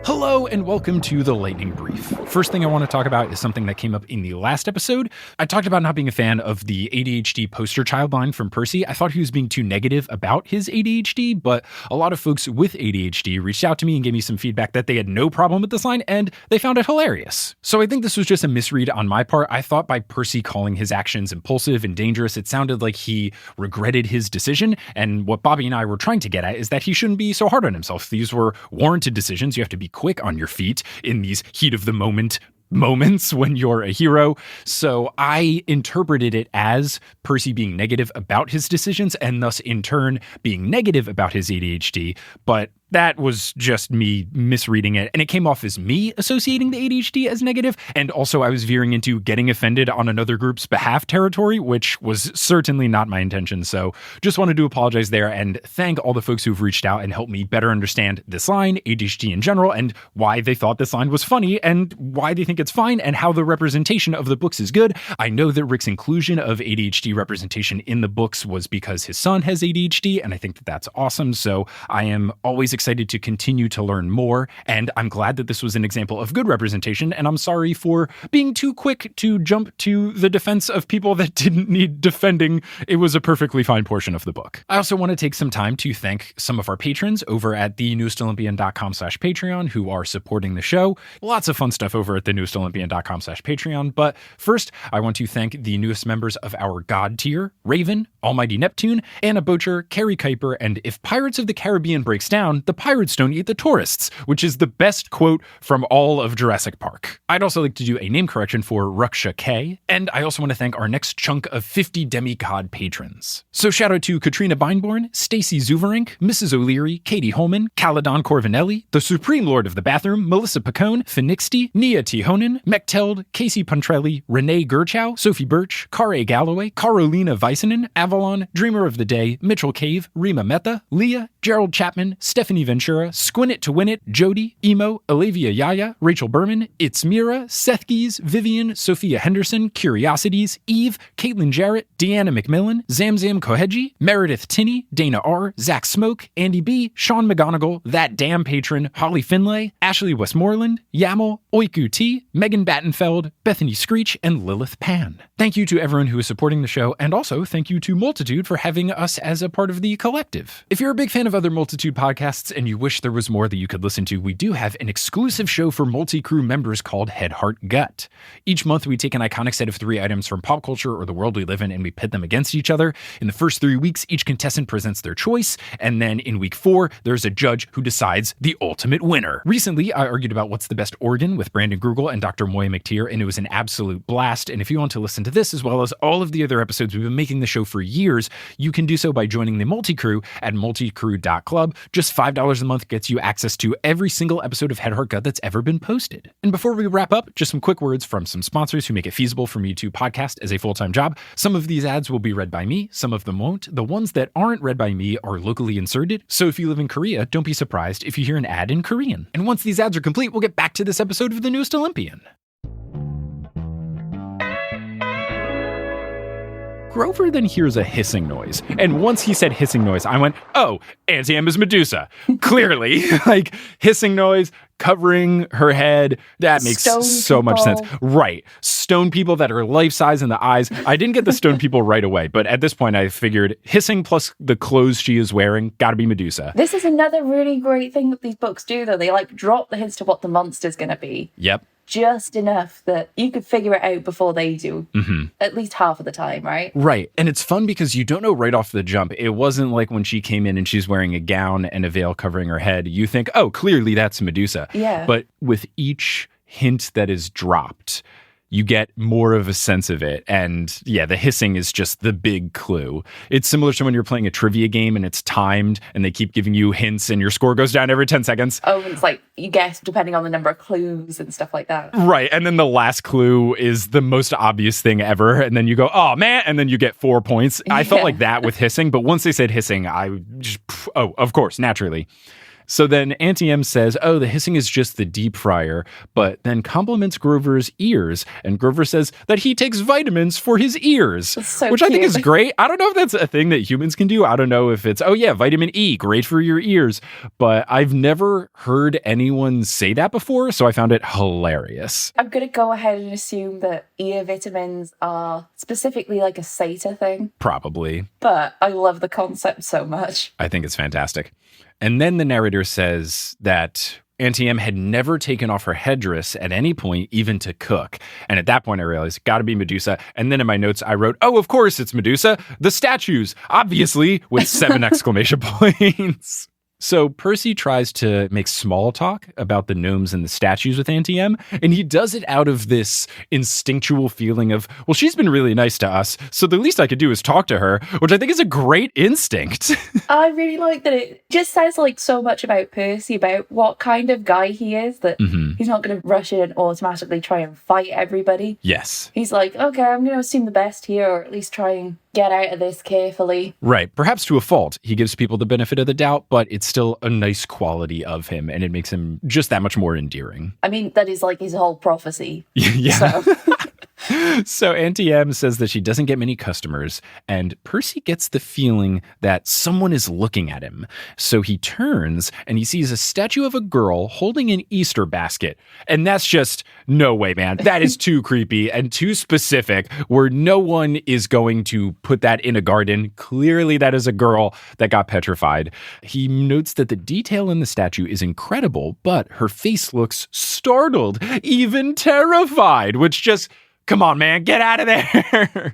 [SPEAKER 1] Hello and welcome to the Lightning Brief. First thing I want to talk about is something that came up in the last episode. I talked about not being a fan of the ADHD poster child line from Percy. I thought he was being too negative about his ADHD, but a lot of folks with ADHD reached out to me and gave me some feedback that they had no problem with this line and they found it hilarious. So I think this was just a misread on my part. I thought by Percy calling his actions impulsive and dangerous, it sounded like he regretted his decision. And what Bobby and I were trying to get at is that he shouldn't be so hard on himself. These were warranted decisions. You have to be quick on your feet in these heat of the moment moments when you're a hero. So I interpreted it as Percy being negative about his decisions and thus in turn being negative about his ADHD. But that was just me misreading it. And it came off as me associating the ADHD as negative. And also I was veering into getting offended on another group's behalf territory, which was certainly not my intention. So just wanted to apologize there and thank all the folks who've reached out and helped me better understand this line, ADHD in general, and why they thought this line was funny and why they think it's fine and how the representation of the books is good. I know that Rick's inclusion of ADHD representation in the books was because his son has ADHD, and I think that that's awesome. So I am always excited to continue to learn more, and I'm glad that this was an example of good representation, and I'm sorry for being too quick to jump to the defense of people that didn't need defending. It was a perfectly fine portion of the book. I also want to take some time to thank some of our patrons over at thenewestalympian.com/Patreon who are supporting the show. Lots of fun stuff over at thenewestalympian.com/Patreon, but first, I want to thank the newest members of our God tier, Raven, Almighty Neptune, Anna Bocher, Carrie Kuiper, and If Pirates of the Caribbean breaks down, the pirates don't eat the tourists, which is the best quote from all of Jurassic Park. I'd also like to do a name correction for Ruksha K, and I also want to thank our next chunk of 50 demigod patrons. So shout out to Katrina Beinborn, Stacy Zuverink, Mrs. O'Leary, Katie Holman, Caladon Corvinelli, the Supreme Lord of the Bathroom, Melissa Pacone, Phoenixty, Nia Tihonen, Mechteld, Casey Puntrelli, Renee Gerchow, Sophie Birch, Kare Galloway, Carolina Weisenin, Avalon, Dreamer of the Day, Mitchell Cave, Rima Mehta, Leah, Gerald Chapman, Stephanie Ventura, Squin It to Win It, Jody, Emo, Olivia Yaya, Rachel Berman, It's Mira, Seth Geese, Vivian, Sophia Henderson, Curiosities, Eve, Caitlin Jarrett, Deanna McMillan, Zamzam Koheji, Meredith Tinney, Dana R, Zach Smoke, Andy B, Sean McGonigal, That Damn Patron, Holly Finlay, Ashley Westmoreland, Yamal, Oiku T, Megan Battenfeld, Bethany Screech, and Lilith Pan. Thank you to everyone who is supporting the show, and also thank you to Multitude for having us as a part of the collective. If you're a big fan of other Multitude podcasts and you wish there was more that you could listen to, we do have an exclusive show for multi-crew members called Head, Heart, Gut. Each month, we take an iconic set of 3 items from pop culture or the world we live in, and we pit them against each other. In the first 3 weeks, each contestant presents their choice, and then in week 4, there's a judge who decides the ultimate winner. Recently, I argued about what's the best organ with Brandon Grugel and Dr. Moya McTeer, and it was an absolute blast. And if you want to listen to this, as well as all of the other episodes, we've been making the show for years, you can do so by joining the Multicrew at multicrew.club. Just $5 a month gets you access to every single episode of Head, Heart, Gut that's ever been posted. And before we wrap up, just some quick words from some sponsors who make it feasible for me to podcast as a full-time job. Some of these ads will be read by me, some of them won't. The ones that aren't read by me are locally inserted, so if you live in Korea, don't be surprised if you hear an ad in Korean. And once these ads are complete, we'll get back to this episode of The Newest Olympian. Grover then hears a hissing noise. And once he said hissing noise, I went, oh, Auntie Em is Medusa. Clearly, like hissing noise, covering her head. That makes so much sense. Right. Stone people that are life-size in the eyes. I didn't get the stone people right away, but at this point I figured hissing plus the clothes she is wearing, gotta be Medusa.
[SPEAKER 2] This is another really great thing that these books do, though. They like drop the hints to what the monster's going to be.
[SPEAKER 1] Yep.
[SPEAKER 2] just enough that you could figure it out before they do. At least half of the time, right?
[SPEAKER 1] Right. And it's fun because you don't know right off the jump. It wasn't like when she came in and she's wearing a gown and a veil covering her head. You think, oh, clearly that's Medusa.
[SPEAKER 2] Yeah.
[SPEAKER 1] But with each hint that is dropped, you get more of a sense of it. And yeah, the hissing is just the big clue. It's similar to when you're playing a trivia game and it's timed and they keep giving you hints and your score goes down every 10 seconds.
[SPEAKER 2] Oh, it's like you guess depending on the number of clues and stuff like that.
[SPEAKER 1] Right. And then the last clue is the most obvious thing ever. And then you go, oh, man. And then you get 4 points. I felt like that with hissing. But once they said hissing, I just, oh, of course, naturally. So then Auntie Em says, oh, the hissing is just the deep fryer, but then compliments Grover's ears. And Grover says that he takes vitamins for his ears,
[SPEAKER 2] so
[SPEAKER 1] which
[SPEAKER 2] cute.
[SPEAKER 1] I think is great. I don't know if that's a thing that humans can do. I don't know if it's, oh yeah, vitamin E, great for your ears. But I've never heard anyone say that before, so I found it hilarious.
[SPEAKER 2] I'm going to go ahead and assume that ear vitamins are specifically like a Sata thing.
[SPEAKER 1] Probably.
[SPEAKER 2] But I love the concept so much.
[SPEAKER 1] I think it's fantastic. And then the narrator says that Auntie Em had never taken off her headdress at any point, even to cook. And at that point, I realized, gotta be Medusa. And then in my notes, I wrote, oh, of course, it's Medusa. The statues, obviously, with 7 exclamation points. So Percy tries to make small talk about the gnomes and the statues with Auntie Em, and he does it out of this instinctual feeling of, well, she's been really nice to us, so the least I could do is talk to her, which I think is a great instinct.
[SPEAKER 2] I really like that it just says like so much about Percy, about what kind of guy he is, that he's not going to rush in and automatically try and fight everybody.
[SPEAKER 1] Yes.
[SPEAKER 2] He's like, okay, I'm going to assume the best here, or at least try and get out of this carefully.
[SPEAKER 1] Right. Perhaps to a fault. He gives people the benefit of the doubt, but it's still a nice quality of him, and it makes him just that much more endearing.
[SPEAKER 2] I mean, that is like his whole prophecy.
[SPEAKER 1] Yeah.
[SPEAKER 2] So.
[SPEAKER 1] So Auntie Em says that she doesn't get many customers, and Percy gets the feeling that someone is looking at him. So he turns and he sees a statue of a girl holding an Easter basket. And that's just, no way, man. That is too creepy and too specific, where no one is going to put that in a garden. Clearly, that is a girl that got petrified. He notes that the detail in the statue is incredible, but her face looks startled, even terrified, which just... come on, man, get out of there.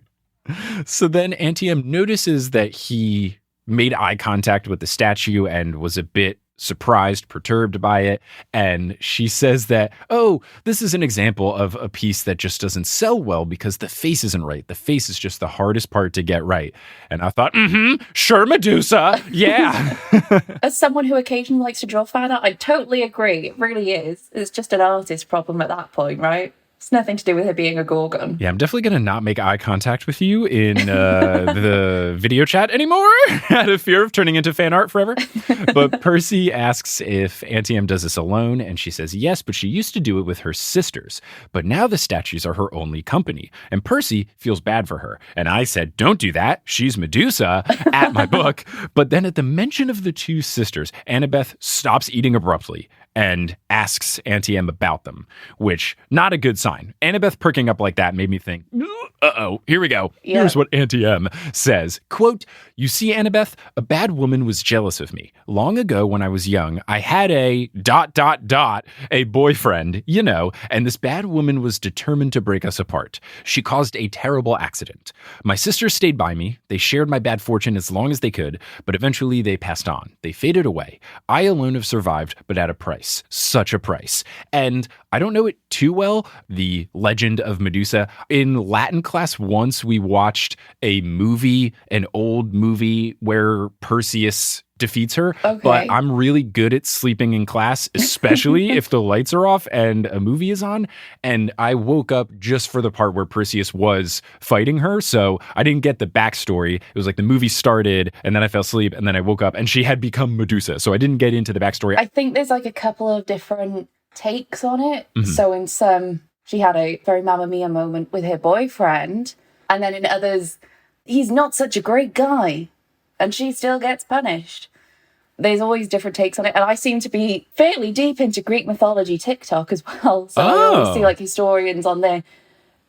[SPEAKER 1] So then Auntie Em notices that he made eye contact with the statue and was a bit surprised, perturbed by it. And she says that, oh, this is an example of a piece that just doesn't sell well because the face isn't right. The face is just the hardest part to get right. And I thought, sure, Medusa. Yeah.
[SPEAKER 2] As someone who occasionally likes to draw fan art, I totally agree. It really is. It's just an artist problem at that point, right? It's nothing to do with her being a Gorgon.
[SPEAKER 1] Yeah, I'm definitely going to not make eye contact with you in the video chat anymore out of fear of turning into fan art forever. But Percy asks if Auntie Em does this alone, and she says yes, but she used to do it with her sisters. But now the statues are her only company. And Percy feels bad for her. And I said, don't do that. She's Medusa at my book. But then at the mention of the 2 sisters, Annabeth stops eating abruptly and asks Auntie Em about them, which, not a good sign. Annabeth perking up like that made me think, uh-oh, here we go.
[SPEAKER 2] Yeah.
[SPEAKER 1] Here's what Auntie Em says. Quote, you see, Annabeth, a bad woman was jealous of me. Long ago when I was young, I had a ... a boyfriend, you know, and this bad woman was determined to break us apart. She caused a terrible accident. My sisters stayed by me. They shared my bad fortune as long as they could, but eventually they passed on. They faded away. I alone have survived, but at a price. Such a price. And I don't know it too well, the legend of Medusa. In Latin class once, we watched a movie, an old movie where Perseus defeats her, but I'm really good at sleeping in class, especially if the lights are off and a movie is on. And I woke up just for the part where Perseus was fighting her, so I didn't get the backstory. It was like the movie started, and then I fell asleep, and then I woke up, and she had become Medusa, so I didn't get into the backstory.
[SPEAKER 2] I think there's like a couple of different takes on it. So in some, she had a very Mamma Mia moment with her boyfriend, and then in others, he's not such a great guy, and she still gets punished. There's always different takes on it, and I seem to be fairly deep into Greek mythology TikTok as well, so I always see like historians on there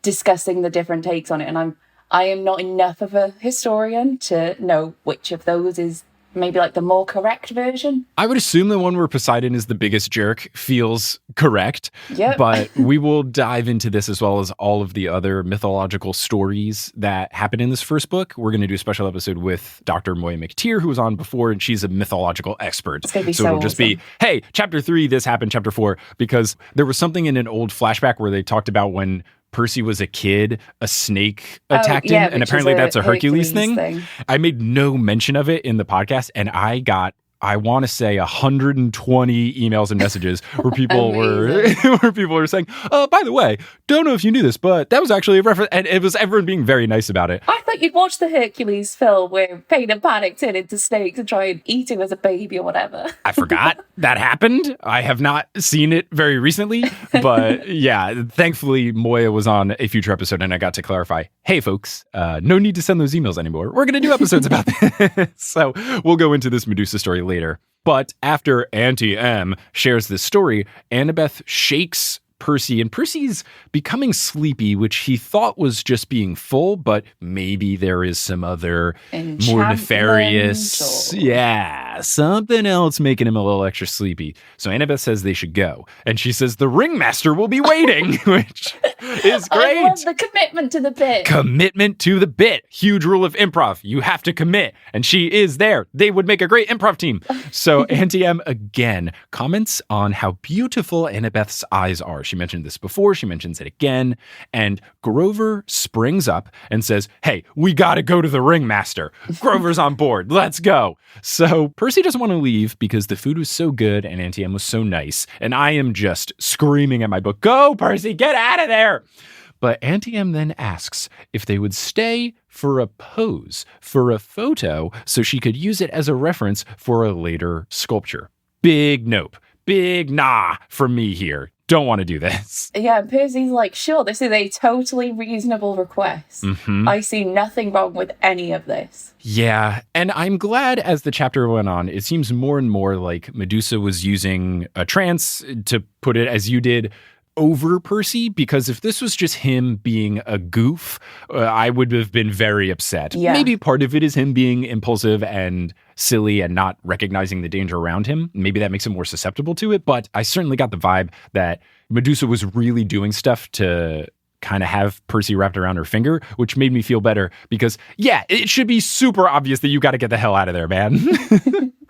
[SPEAKER 2] discussing the different takes on it, and I am not enough of a historian to know which of those is maybe like the more correct version?
[SPEAKER 1] I would assume the one where Poseidon is the biggest jerk feels correct.
[SPEAKER 2] Yep.
[SPEAKER 1] But we will dive into this as well as all of the other mythological stories that happen in this first book. We're going to do a special episode with Dr. Moya McTeer, who was on before, and she's a mythological expert.
[SPEAKER 2] It's going to be
[SPEAKER 1] so it'll just be, hey, chapter 3, this happened, chapter 4, because there was something in an old flashback where they talked about when Percy was a kid, a snake attacked him, and apparently that's a Hercules thing. I made no mention of it in the podcast, and I got, I want to say 120 emails and messages where people were saying, by the way, don't know if you knew this, but that was actually a reference. And it was everyone being very nice about it.
[SPEAKER 2] I thought you'd watch the Hercules film where Pain and Panic turn into snakes and try and eat him as a baby or whatever.
[SPEAKER 1] I forgot that happened. I have not seen it very recently, but yeah, thankfully Moya was on a future episode and I got to clarify, hey folks, no need to send those emails anymore. We're going to do episodes about this. So we'll go into this Medusa story later. But after Auntie Em shares this story, Annabeth shakes Percy, and Percy's becoming sleepy, which he thought was just being full, but maybe there is some other more nefarious, something else making him a little extra sleepy. So Annabeth says they should go, and she says the ringmaster will be waiting, which is great.
[SPEAKER 2] I love the commitment to the bit.
[SPEAKER 1] Commitment to the bit. Huge rule of improv. You have to commit, and she is there. They would make a great improv team. So Auntie Em again comments on how beautiful Annabeth's eyes are. She mentioned this before. She mentions it again. And Grover springs up and says, hey, we got to go to the ringmaster. Grover's on board. Let's go. So Percy doesn't want to leave because the food was so good and Auntie Em was so nice. And I am just screaming at my book, go, Percy, get out of there. But Auntie Em then asks if they would stay for a pose, for a photo, so she could use it as a reference for a later sculpture. Big nope. Big nah from me here. Don't want to do this.
[SPEAKER 2] Yeah, and Percy's like, sure, this is a totally reasonable request.
[SPEAKER 1] Mm-hmm.
[SPEAKER 2] I see nothing wrong with any of this.
[SPEAKER 1] Yeah, and I'm glad as the chapter went on, it seems more and more like Medusa was using a trance, to put it as you did, over Percy, because if this was just him being a goof, I would have been very upset.
[SPEAKER 2] Yeah.
[SPEAKER 1] Maybe part of it is him being impulsive and silly and not recognizing the danger around him. Maybe that makes him more susceptible to it, but I certainly got the vibe that Medusa was really doing stuff to kind of have Percy wrapped around her finger, which made me feel better because, yeah, it should be super obvious that you got to get the hell out of there, man.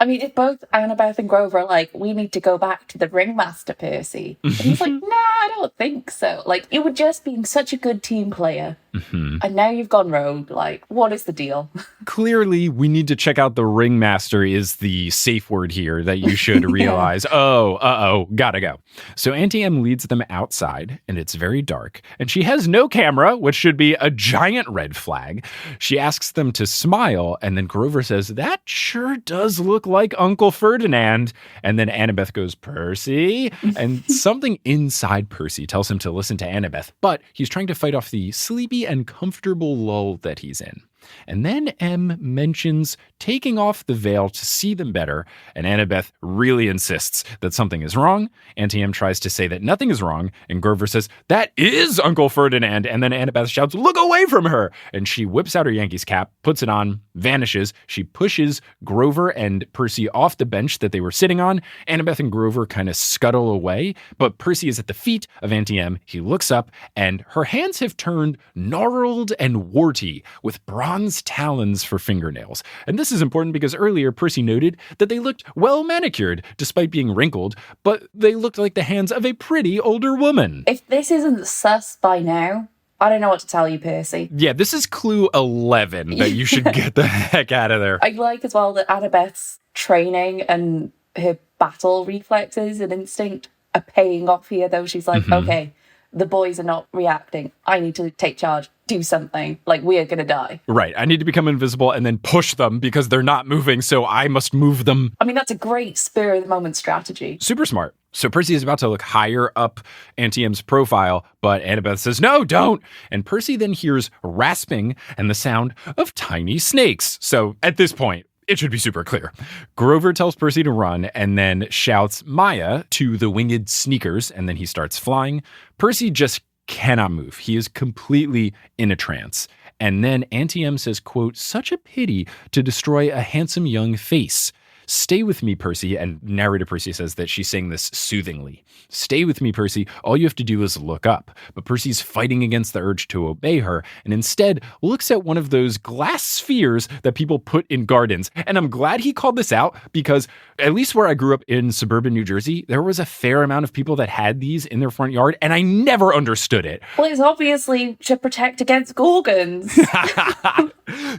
[SPEAKER 2] I mean, if both Annabeth and Grover are like, we need to go back to the ringmaster, Percy. And he's like, nah, I don't think so. Like, you were just being such a good team player.
[SPEAKER 1] Mm-hmm.
[SPEAKER 2] And now you've gone rogue. Like, what is the deal?
[SPEAKER 1] Clearly, we need to check out the ringmaster is the safe word here that you should realize. Gotta go. So Auntie Em leads them outside, and it's very dark. And she has no camera, which should be a giant red flag. She asks them to smile, and then Grover says, that sure does look like Uncle Ferdinand. And then Annabeth goes, Percy? And something inside Percy tells him to listen to Annabeth, but he's trying to fight off the sleepy and comfortable lull that he's in. And then Em mentions taking off the veil to see them better, and Annabeth really insists that something is wrong. Auntie Em tries to say that nothing is wrong, and Grover says, that is Uncle Ferdinand, and then Annabeth shouts, look away from her! And she whips out her Yankees cap, puts it on, vanishes. She pushes Grover and Percy off the bench that they were sitting on. Annabeth and Grover kind of scuttle away, but Percy is at the feet of Auntie Em. He looks up, and her hands have turned gnarled and warty, with bronze talons for fingernails. And this is important because earlier Percy noted that they looked well manicured despite being wrinkled, but they looked like the hands of a pretty older woman.
[SPEAKER 2] If this isn't sus by now, I don't know what to tell you, Percy.
[SPEAKER 1] Yeah, this is clue 11 that you should get the heck out of there.
[SPEAKER 2] I like as well that Annabeth's training and her battle reflexes and instinct are paying off here, though. She's like, okay, the boys are not reacting. I need to take charge. Do something. Like, we are going to die.
[SPEAKER 1] Right. I need to become invisible and then push them because they're not moving, so I must move them.
[SPEAKER 2] I mean, that's a great spur-of-the-moment strategy.
[SPEAKER 1] Super smart. So Percy is about to look higher up Auntie Em's profile, but Annabeth says, no, don't. And Percy then hears rasping and the sound of tiny snakes. So at this point, it should be super clear. Grover tells Percy to run and then shouts Maya to the winged sneakers, and then he starts flying. Percy just cannot move. He is completely in a trance. And then Auntie Em says, quote, such a pity to destroy a handsome young face. Stay with me, Percy. And narrator Percy says that she's saying this soothingly. Stay with me, Percy. All you have to do is look up. But Percy's fighting against the urge to obey her and instead looks at one of those glass spheres that people put in gardens. And I'm glad he called this out because at least where I grew up in suburban New Jersey, there was a fair amount of people that had these in their front yard and I never understood it.
[SPEAKER 2] Well, it's obviously to protect against gorgons.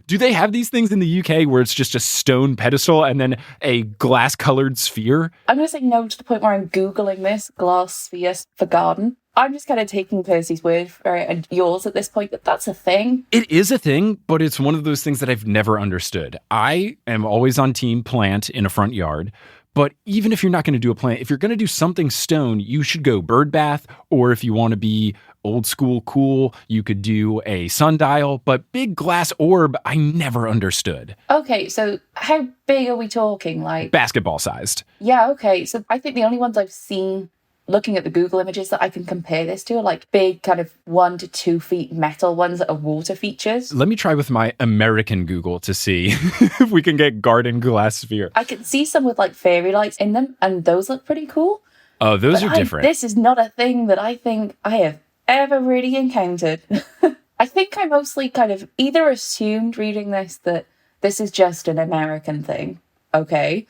[SPEAKER 1] Do they have these things in the UK where it's just a stone pedestal and then a glass-colored sphere?
[SPEAKER 2] I'm going to say no to the point where I'm Googling this, glass sphere for garden. I'm just kind of taking Percy's word for it and yours at this point, but that's a thing.
[SPEAKER 1] It is a thing, but it's one of those things that I've never understood. I am always on team plant in a front yard, but even if you're not going to do a plant, if you're going to do something stone, you should go bird bath, or if you want to be old school cool, you could do a sundial, but big glass orb, I never understood.
[SPEAKER 2] Okay, so how big are we talking? Like
[SPEAKER 1] basketball sized.
[SPEAKER 2] Yeah, okay. So I think the only ones I've seen looking at the Google images that I can compare this to are like big kind of 1 to 2 feet metal ones that are water features.
[SPEAKER 1] Let me try with my American Google to see if we can get garden glass sphere.
[SPEAKER 2] I can see some with like fairy lights in them and those look pretty cool.
[SPEAKER 1] Oh, those are different.
[SPEAKER 2] This is not a thing that I think I have ever really encountered. I think I mostly kind of either assumed reading this that this is just an American thing, okay,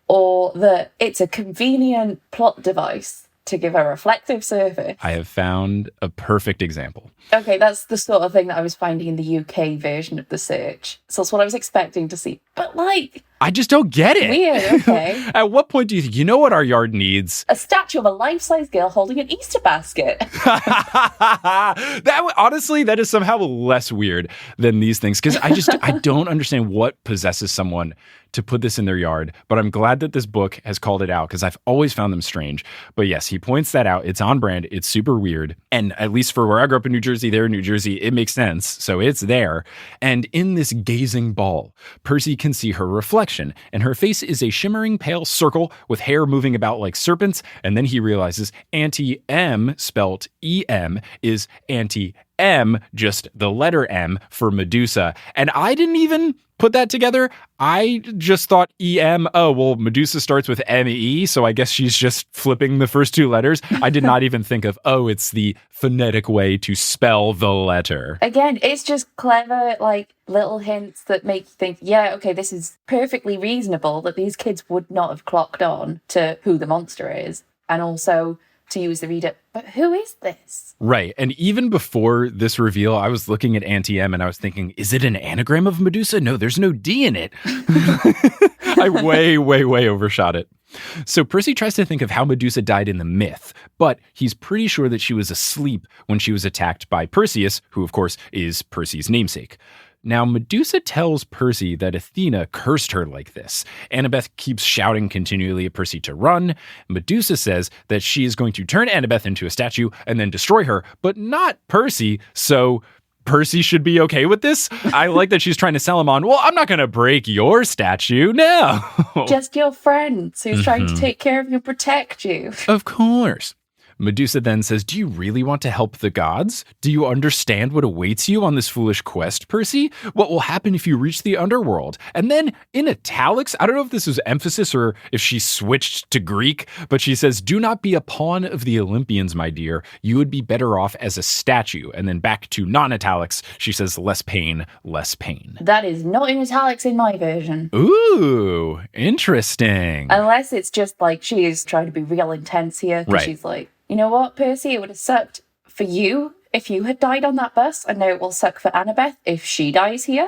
[SPEAKER 2] or that it's a convenient plot device to give a reflective surface.
[SPEAKER 1] I have found a perfect example.
[SPEAKER 2] Okay, that's the sort of thing that I was finding in the UK version of the search. So that's what I was expecting to see. But like,
[SPEAKER 1] I just don't get it.
[SPEAKER 2] Weird, okay.
[SPEAKER 1] At what point do you think, you know what our yard needs?
[SPEAKER 2] A statue of a life-size girl holding an Easter basket.
[SPEAKER 1] Honestly, that is somehow less weird than these things. Because I don't understand what possesses someone to put this in their yard. But I'm glad that this book has called it out because I've always found them strange. But yes, he points that out. It's on brand. It's super weird. And at least for where I grew up in New Jersey, there in New Jersey, it makes sense. So it's there. And in this gazing ball, Percy can see her reflection. And her face is a shimmering pale circle with hair moving about like serpents. And then he realizes Auntie Em, spelt E-M, is Auntie M, just the letter M for Medusa. And I didn't even put that together. I just thought E-M, oh, well, Medusa starts with M-E, so I guess she's just flipping the first 2 letters. I did not even think of, oh, it's the phonetic way to spell the letter.
[SPEAKER 2] Again, it's just clever, like, little hints that make you think, yeah, okay, this is perfectly reasonable that these kids would not have clocked on to who the monster is. And also to use the reader, but who is this?
[SPEAKER 1] Right. And even before this reveal, I was looking at Auntie Em and I was thinking, is it an anagram of Medusa? No, there's no D in it. I way overshot it. So Percy tries to think of how Medusa died in the myth, but he's pretty sure that she was asleep when she was attacked by Perseus, who of course is Percy's namesake. Now, Medusa tells Percy that Athena cursed her like this. Annabeth keeps shouting continually at Percy to run. Medusa says that she is going to turn Annabeth into a statue and then destroy her, but not Percy, so Percy should be okay with this? I like that she's trying to sell him on, well, I'm not going to break your statue, no.
[SPEAKER 2] Just your friend who's trying to take care of you and protect you.
[SPEAKER 1] Of course. Medusa then says, do you really want to help the gods? Do you understand what awaits you on this foolish quest, Percy? What will happen if you reach the underworld? And then in italics, I don't know if this was emphasis or if she switched to Greek, but she says, do not be a pawn of the Olympians, my dear. You would be better off as a statue. And then back to non-italics, she says, less pain, less pain.
[SPEAKER 2] That is not in italics in my version.
[SPEAKER 1] Ooh, interesting.
[SPEAKER 2] Unless it's just like she is trying to be real intense here. Right. She's like, you know what, Percy, it would have sucked for you if you had died on that bus. And now it will suck for Annabeth if she dies here.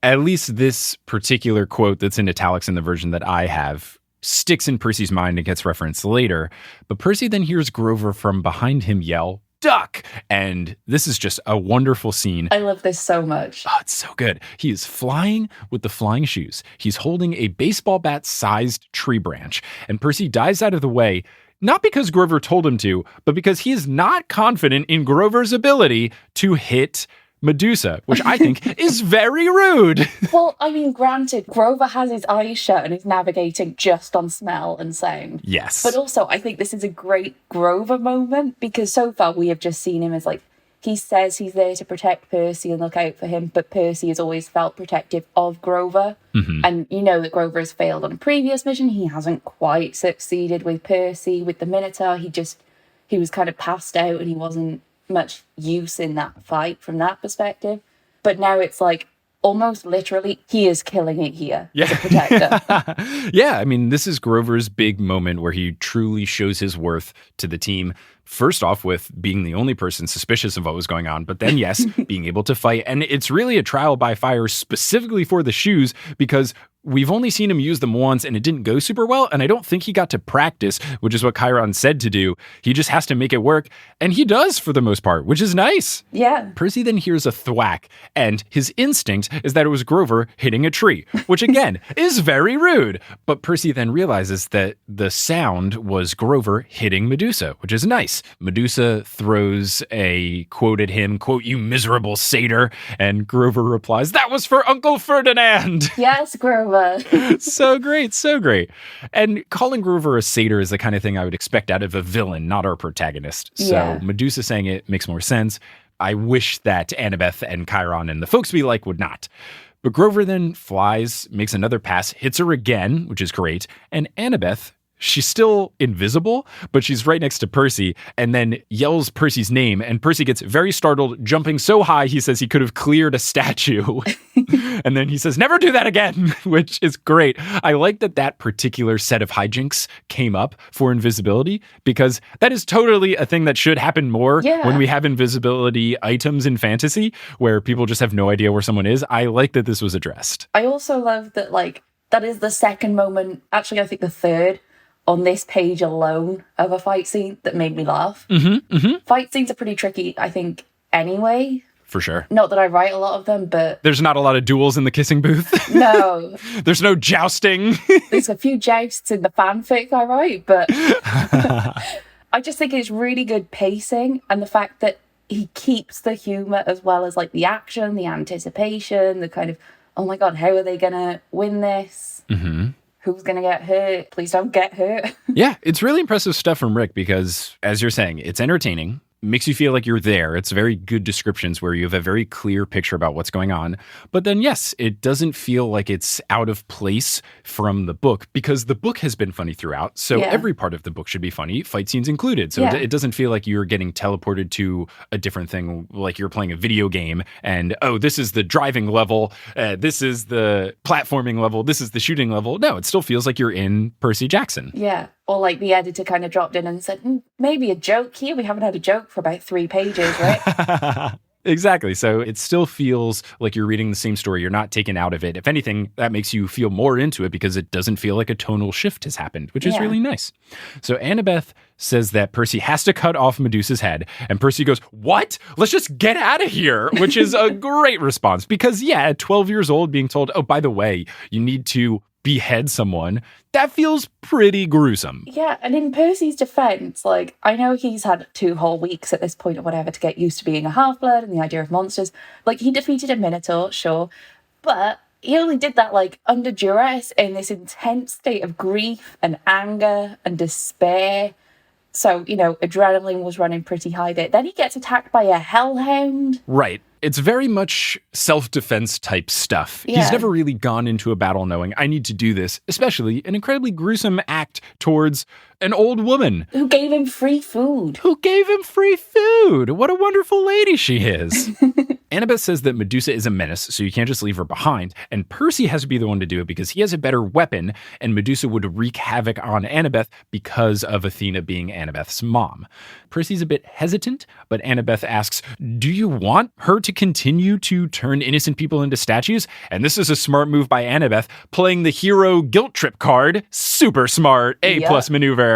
[SPEAKER 1] At least this particular quote that's in italics in the version that I have sticks in Percy's mind and gets referenced later. But Percy then hears Grover from behind him yell, duck! And this is just a wonderful scene.
[SPEAKER 2] I love this so much.
[SPEAKER 1] Oh, it's so good. He is flying with the flying shoes. He's holding a baseball bat-sized tree branch. And Percy dives out of the way, not because Grover told him to, but because he is not confident in Grover's ability to hit Medusa, which I think is very rude.
[SPEAKER 2] Well, I mean, granted, Grover has his eyes shut and is navigating just on smell and sound.
[SPEAKER 1] Yes.
[SPEAKER 2] But also, I think this is a great Grover moment because so far we have just seen him as like, he says he's there to protect Percy and look out for him, but Percy has always felt protective of Grover. And you know that Grover has failed on a previous mission. He hasn't quite succeeded with Percy, with the Minotaur. He was kind of passed out and he wasn't much use in that fight from that perspective. But now it's like, almost literally, he is killing it here as a protector.
[SPEAKER 1] Yeah, I mean, this is Grover's big moment where he truly shows his worth to the team. First off, with being the only person suspicious of what was going on, but then, yes, being able to fight. And it's really a trial by fire specifically for the shoes, because we've only seen him use them once and it didn't go super well. And I don't think he got to practice, which is what Chiron said to do. He just has to make it work. And he does for the most part, which is nice.
[SPEAKER 2] Yeah.
[SPEAKER 1] Percy then hears a thwack, and his instinct is that it was Grover hitting a tree, which again is very rude. But Percy then realizes that the sound was Grover hitting Medusa, which is nice. Medusa throws a quote at him, quote, "You miserable satyr." And Grover replies, "That was for Uncle Ferdinand."
[SPEAKER 2] Yes, Grover.
[SPEAKER 1] So great, so great. And calling Grover a satyr is the kind of thing I would expect out of a villain, not our protagonist. So Medusa saying it makes more sense. I wish that Annabeth and Chiron and the folks we like would not. But Grover then flies, makes another pass, hits her again, which is great. And Annabeth, she's still invisible, but she's right next to Percy and then yells Percy's name. And Percy gets very startled, jumping so high he says he could have cleared a statue. And then he says, "Never do that again," which is great. I like that particular set of hijinks came up for invisibility, because that is totally a thing that should happen more when we have invisibility items in fantasy where people just have no idea where someone is. I like that this was addressed.
[SPEAKER 2] I also love that, like, that is the second moment, actually I think the third, on this page alone of a fight scene that made me laugh. Fight scenes are pretty tricky, I think, anyway.
[SPEAKER 1] For sure.
[SPEAKER 2] Not that I write a lot of them, but...
[SPEAKER 1] There's not a lot of duels in the kissing booth.
[SPEAKER 2] No.
[SPEAKER 1] There's no jousting.
[SPEAKER 2] There's a few jousts in the fanfic I write, but... I just think it's really good pacing, and the fact that he keeps the humour as well as, like, the action, the anticipation, the kind of, oh my god, how are they going to win this? Who's going to get hurt? Please don't get hurt.
[SPEAKER 1] Yeah, it's really impressive stuff from Rick because, as you're saying, it's entertaining. Makes you feel like you're there. It's very good descriptions where you have a very clear picture about what's going on. But then, yes, it doesn't feel like it's out of place from the book because the book has been funny throughout. So every part of the book should be funny, fight scenes included. So it doesn't feel like you're getting teleported to a different thing, like you're playing a video game and, oh, this is the driving level, this is the platforming level, this is the shooting level. No, it still feels like you're in Percy Jackson.
[SPEAKER 2] Yeah. Or like the editor kind of dropped in and said, maybe a joke here. We haven't had a joke for about 3 pages, right?
[SPEAKER 1] Exactly. So it still feels like you're reading the same story. You're not taken out of it. If anything, that makes you feel more into it because it doesn't feel like a tonal shift has happened, which is really nice. So Annabeth says that Percy has to cut off Medusa's head. And Percy goes, "What? Let's just get out of here," which is a great response because, at 12 years old, being told, oh, by the way, you need to behead someone, that feels pretty gruesome.
[SPEAKER 2] Yeah, and in Percy's defense, like, I know he's had 2 whole weeks at this point or whatever to get used to being a half-blood and the idea of monsters. Like, he defeated a Minotaur, sure, but he only did that, like, under duress in this intense state of grief and anger and despair. So, adrenaline was running pretty high there. Then he gets attacked by a hellhound.
[SPEAKER 1] Right. It's very much self-defense type stuff.
[SPEAKER 2] Yeah.
[SPEAKER 1] He's never really gone into a battle knowing, I need to do this, especially an incredibly gruesome act towards an old woman.
[SPEAKER 2] Who gave him free food.
[SPEAKER 1] What a wonderful lady she is. Annabeth says that Medusa is a menace, so you can't just leave her behind. And Percy has to be the one to do it because he has a better weapon, and Medusa would wreak havoc on Annabeth because of Athena being Annabeth's mom. Percy's a bit hesitant, but Annabeth asks, do you want her to continue to turn innocent people into statues? And this is a smart move by Annabeth, playing the hero guilt trip card. Super smart. A+ maneuver.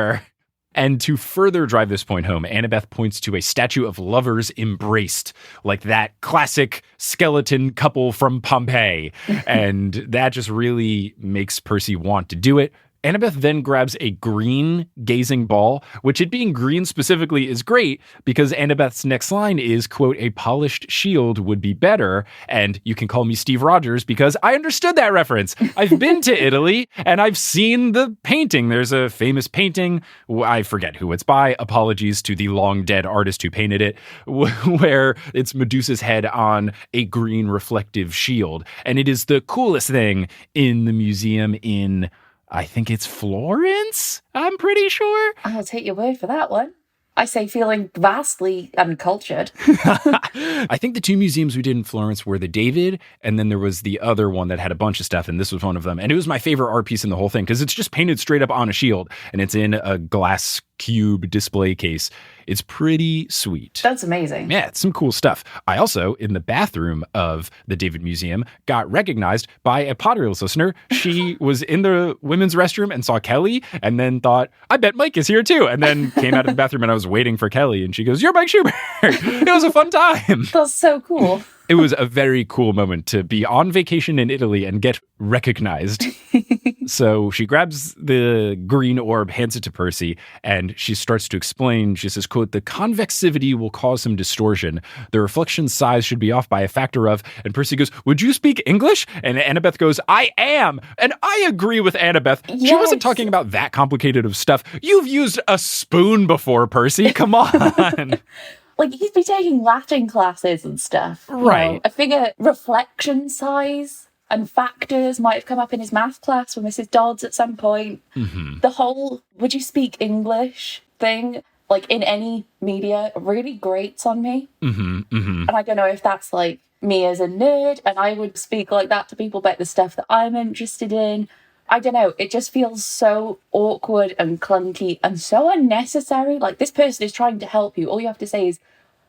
[SPEAKER 1] And to further drive this point home, Annabeth points to a statue of lovers embraced, like that classic skeleton couple from Pompeii. And that just really makes Percy want to do it. Annabeth then grabs a green gazing ball, which it being green specifically is great because Annabeth's next line is, quote, "a polished shield would be better. And you can call me Steve Rogers because I understood that reference. I've been to Italy and I've seen the painting. There's a famous painting. I forget who it's by. Apologies to the long dead artist who painted it, where it's Medusa's head on a green reflective shield. And it is the coolest thing in the museum in, I think it's Florence, I'm pretty sure.
[SPEAKER 2] I'll take your word for that one. I say feeling vastly uncultured.
[SPEAKER 1] I think the two museums we did in Florence were the David, and then there was the other one that had a bunch of stuff, and this was one of them. And it was my favorite art piece in the whole thing because it's just painted straight up on a shield, and it's in a glass cube display case. It's pretty sweet.
[SPEAKER 2] That's amazing.
[SPEAKER 1] Yeah, it's some cool stuff. I also, in the bathroom of the David Museum, got recognized by a Potterils listener. She was in the women's restroom and saw Kelly and then thought, I bet Mike is here too. And then came out of the bathroom and I was waiting for Kelly and she goes, "You're Mike Schubert." It was a fun time.
[SPEAKER 2] That's so cool.
[SPEAKER 1] It was a very cool moment to be on vacation in Italy and get recognized. So she grabs the green orb, hands it to Percy, and she starts to explain. She says, quote, "The convexivity will cause some distortion. The reflection size should be off by a factor of," and Percy goes, "Would you speak English?" And Annabeth goes, "I am." And I agree with Annabeth.
[SPEAKER 2] Yes.
[SPEAKER 1] She wasn't talking about that complicated of stuff. You've used a spoon before, Percy. Come on.
[SPEAKER 2] Like, he'd be taking Latin classes and stuff.
[SPEAKER 1] Right.
[SPEAKER 2] I figure reflection size and factors might have come up in his math class with Mrs. Dodds at some point.
[SPEAKER 1] Mm-hmm.
[SPEAKER 2] The whole "would you speak English" thing, like in any media, really grates on me.
[SPEAKER 1] Mm-hmm. Mm-hmm.
[SPEAKER 2] And I don't know if that's like me as a nerd and I would speak like that to people about the stuff that I'm interested in. I don't know. It just feels so awkward and clunky and so unnecessary. Like, this person is trying to help you. All you have to say is,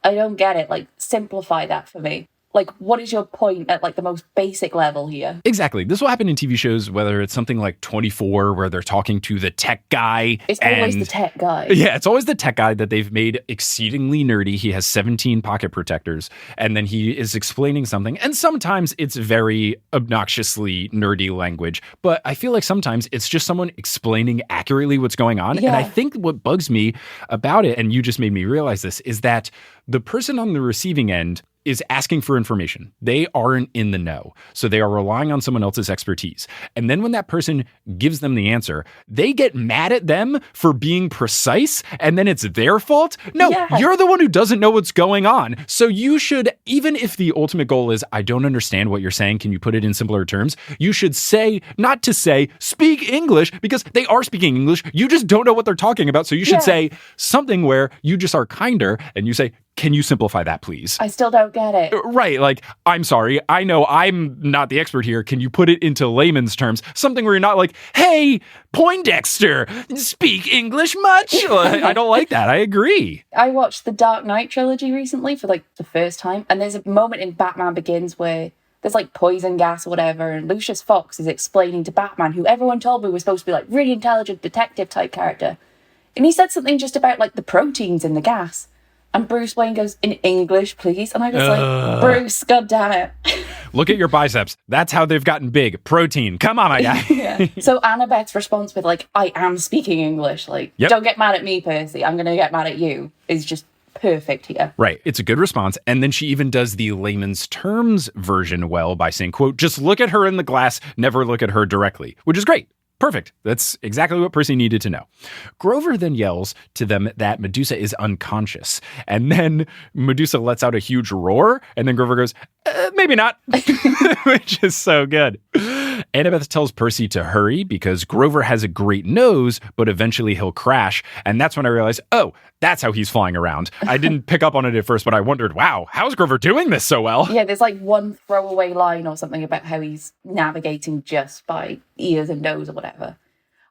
[SPEAKER 2] "I don't get it." Like, simplify that for me. Like, what is your point at like the most basic level here?
[SPEAKER 1] Exactly. This will happen in TV shows, whether it's something like 24, where they're talking to the tech guy.
[SPEAKER 2] It's always the tech guy.
[SPEAKER 1] Yeah, it's always the tech guy that they've made exceedingly nerdy. He has 17 pocket protectors, and then he is explaining something. And sometimes it's very obnoxiously nerdy language, but I feel like sometimes it's just someone explaining accurately what's going on.
[SPEAKER 2] Yeah.
[SPEAKER 1] And I think what bugs me about it, and you just made me realize this, is that the person on the receiving end is asking for information. They aren't in the know. So they are relying on someone else's expertise. And then when that person gives them the answer, they get mad at them for being precise, and then it's their fault. No,
[SPEAKER 2] Yeah.
[SPEAKER 1] You're the one who doesn't know what's going on. So you should, even if the ultimate goal is, "I don't understand what you're saying, can you put it in simpler terms?" You should say, not to say, "Speak English," because they are speaking English. You just don't know what they're talking about. So you should say something where you just are kinder and you say, "Can you simplify that, please?"
[SPEAKER 2] I still don't get it.
[SPEAKER 1] Right. Like, "I'm sorry. I know I'm not the expert here. Can you put it into layman's terms?" Something where you're not like, "Hey, Poindexter, speak English much?" I don't like that. I agree.
[SPEAKER 2] I watched the Dark Knight trilogy recently for like the first time, and there's a moment in Batman Begins where there's like poison gas or whatever, and Lucius Fox is explaining to Batman, who everyone told me was supposed to be like really intelligent detective type character. And he said something just about like the proteins in the gas. And Bruce Wayne goes, "In English, please." And I was like, "Bruce, God damn it."
[SPEAKER 1] Look at your biceps. That's how they've gotten big. Protein. Come on, my guy.
[SPEAKER 2] Yeah. So Annabeth's response with like, "I am speaking English," like, Don't get mad at me, Percy. I'm going to get mad at you, is just perfect here.
[SPEAKER 1] Right. It's a good response. And then she even does the layman's terms version well by saying, quote, "Just look at her in the glass, never look at her directly," which is great. Perfect. That's exactly what Percy needed to know. Grover then yells to them that Medusa is unconscious. And then Medusa lets out a huge roar. And then Grover goes, maybe not, which is so good. Annabeth tells Percy to hurry because Grover has a great nose, but eventually he'll crash. And that's when I realized, oh, that's how he's flying around. I didn't pick up on it at first, but I wondered, wow, how's Grover doing this so well?
[SPEAKER 2] Yeah, there's like one throwaway line or something about how he's navigating just by ears and nose or whatever.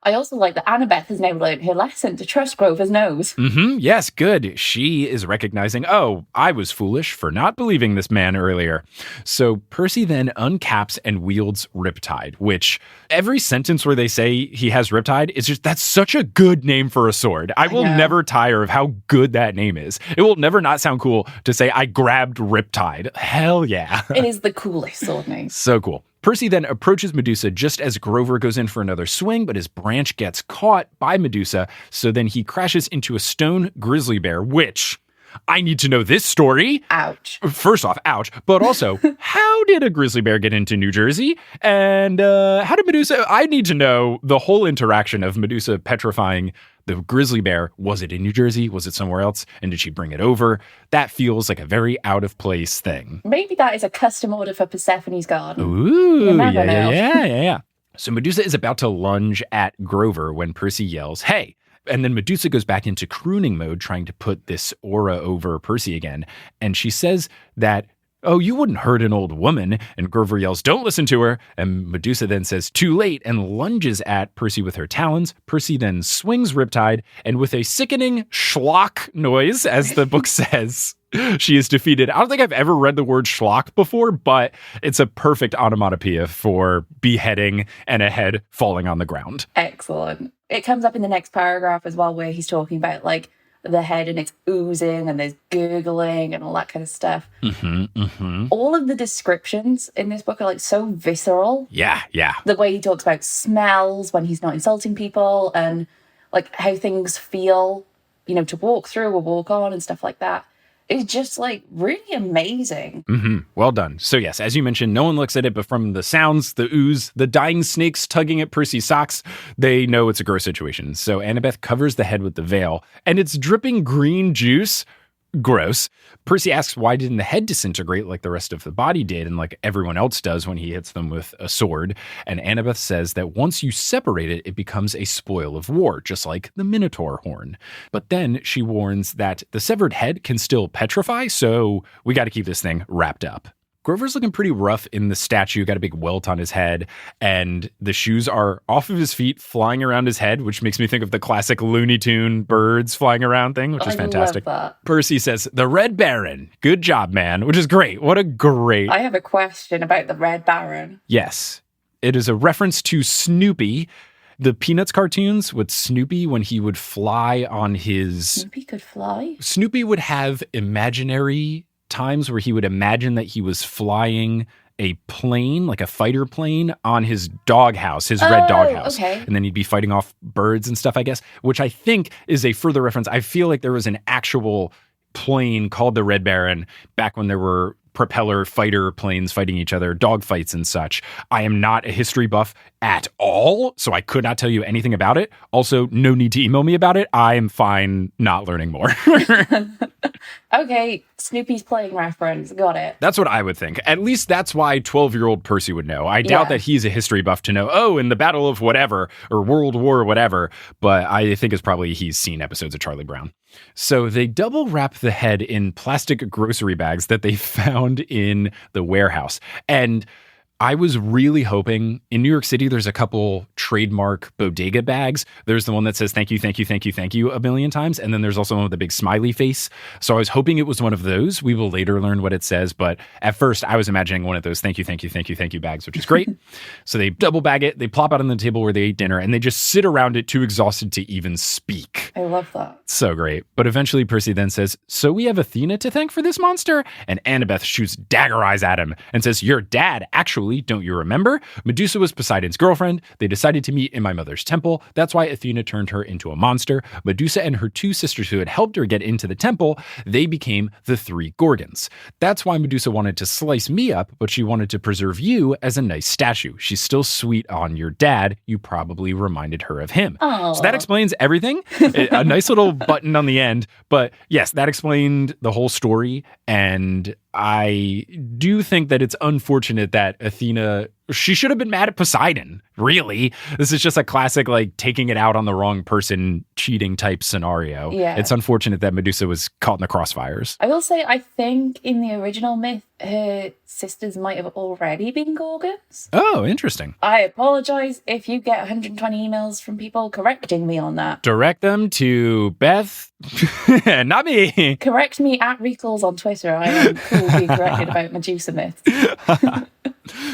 [SPEAKER 2] I also like that Annabeth has now learned her lesson to trust Grover's nose.
[SPEAKER 1] Mm-hmm. Yes, good. She is recognizing, oh, I was foolish for not believing this man earlier. So Percy then uncaps and wields Riptide, which every sentence where they say he has Riptide is just, that's such a good name for a sword. I will never tire of how good that name is. It will never not sound cool to say, I grabbed Riptide. Hell yeah.
[SPEAKER 2] It is the coolest sword name.
[SPEAKER 1] So cool. Percy then approaches Medusa just as Grover goes in for another swing, but his branch gets caught by Medusa, so then he crashes into a stone grizzly bear, which... I need to know this story.
[SPEAKER 2] Ouch.
[SPEAKER 1] First off, ouch. But also, how did a grizzly bear get into New Jersey? And how did Medusa... I need to know the whole interaction of Medusa petrifying the grizzly bear. Was it in New Jersey? Was it somewhere else? And did she bring it over? That feels like a very out-of-place thing.
[SPEAKER 2] Maybe that is a custom order for Persephone's garden.
[SPEAKER 1] Ooh, yeah. So Medusa is about to lunge at Grover when Percy yells, "Hey!" And then Medusa goes back into crooning mode, trying to put this aura over Percy again. And she says that, "Oh, you wouldn't hurt an old woman." And Grover yells, "Don't listen to her." And Medusa then says, "Too late," and lunges at Percy with her talons. Percy then swings Riptide, and with a sickening schlock noise, as the book says, she is defeated. I don't think I've ever read the word schlock before, but it's a perfect onomatopoeia for beheading and a head falling on the ground.
[SPEAKER 2] Excellent. It comes up in the next paragraph as well, where he's talking about like the head and it's oozing and there's gurgling and all that kind of stuff. All of the descriptions in this book are like so visceral.
[SPEAKER 1] Yeah.
[SPEAKER 2] The way he talks about smells when he's not insulting people and like how things feel, you know, to walk through or walk on and stuff like that. It's just like really amazing.
[SPEAKER 1] Well done. So yes, as you mentioned, no one looks at it, but from the sounds, the ooze, the dying snakes tugging at Percy's socks, they know it's a gross situation. So Annabeth covers the head with the veil, and it's dripping green juice. Gross. Percy asks, why didn't the head disintegrate like the rest of the body did and like everyone else does when he hits them with a sword? And Annabeth says that once you separate it, it becomes a spoil of war, just like the Minotaur horn. But then she warns that the severed head can still petrify, so we got to keep this thing wrapped up. Grover's looking pretty rough in the statue, got a big welt on his head, and the shoes are off of his feet, flying around his head, which makes me think of the classic Looney Tune birds flying around thing, which is fantastic.
[SPEAKER 2] Love that.
[SPEAKER 1] Percy says, "The Red Baron. Good job, man," which is great. What a great...
[SPEAKER 2] I have a question about the Red Baron.
[SPEAKER 1] Yes. It is a reference to Snoopy, the Peanuts cartoons with Snoopy when he would fly on his...
[SPEAKER 2] Snoopy could fly?
[SPEAKER 1] Snoopy would have imaginary times where he would imagine that he was flying a plane, like a fighter plane, on his doghouse, his red doghouse.
[SPEAKER 2] Okay.
[SPEAKER 1] And then he'd be fighting off birds and stuff, I guess, which I think is a further reference. I feel like there was an actual plane called the Red Baron back when there were propeller fighter planes fighting each other, dog fights and such. I am not a history buff at all, so I could not tell you anything about it. Also, no need to email me about it. I am fine not learning more.
[SPEAKER 2] Okay, Snoopy's playing reference. Got it.
[SPEAKER 1] That's what I would think. At least that's why 12-year-old Percy would know. I doubt that he's a history buff to know, oh, in the Battle of whatever, or World War whatever, but I think it's probably he's seen episodes of Charlie Brown. So they double wrap the head in plastic grocery bags that they found in the warehouse. And I was really hoping, in New York City, there's a couple trademark bodega bags. There's the one that says thank you, thank you, thank you, thank you a million times. And then there's also one with the big smiley face. So I was hoping it was one of those. We will later learn what it says. But at first I was imagining one of those thank you, thank you, thank you, thank you bags, which is great. So they double bag it. They plop it on the table where they ate dinner and they just sit around it too exhausted to even speak.
[SPEAKER 2] I love that.
[SPEAKER 1] So great. But eventually Percy then says, so we have Athena to thank for this monster? And Annabeth shoots dagger eyes at him and says, your dad, actually, don't you remember? Medusa was Poseidon's girlfriend. They decided to meet in my mother's temple. That's why Athena turned her into a monster. Medusa and her two sisters who had helped her get into the temple, they became the three Gorgons. That's why Medusa wanted to slice me up, but she wanted to preserve you as a nice statue. She's still sweet on your dad. You probably reminded her of him.
[SPEAKER 2] Aww.
[SPEAKER 1] So that explains everything. A nice little button on the end. But yes, that explained the whole story. And I do think that it's unfortunate that Athena, she should have been mad at Poseidon, really. This is just a classic, like, taking it out on the wrong person, cheating type scenario.
[SPEAKER 2] Yeah.
[SPEAKER 1] It's unfortunate that Medusa was caught in the crossfires.
[SPEAKER 2] I will say, I think in the original myth, her sisters might have already been Gorgons.
[SPEAKER 1] Oh, interesting.
[SPEAKER 2] I apologize if you get 120 emails from people correcting me on that.
[SPEAKER 1] Direct them to Beth, not me.
[SPEAKER 2] Correct me at Reekles on Twitter. I am cool being corrected about Medusa myths.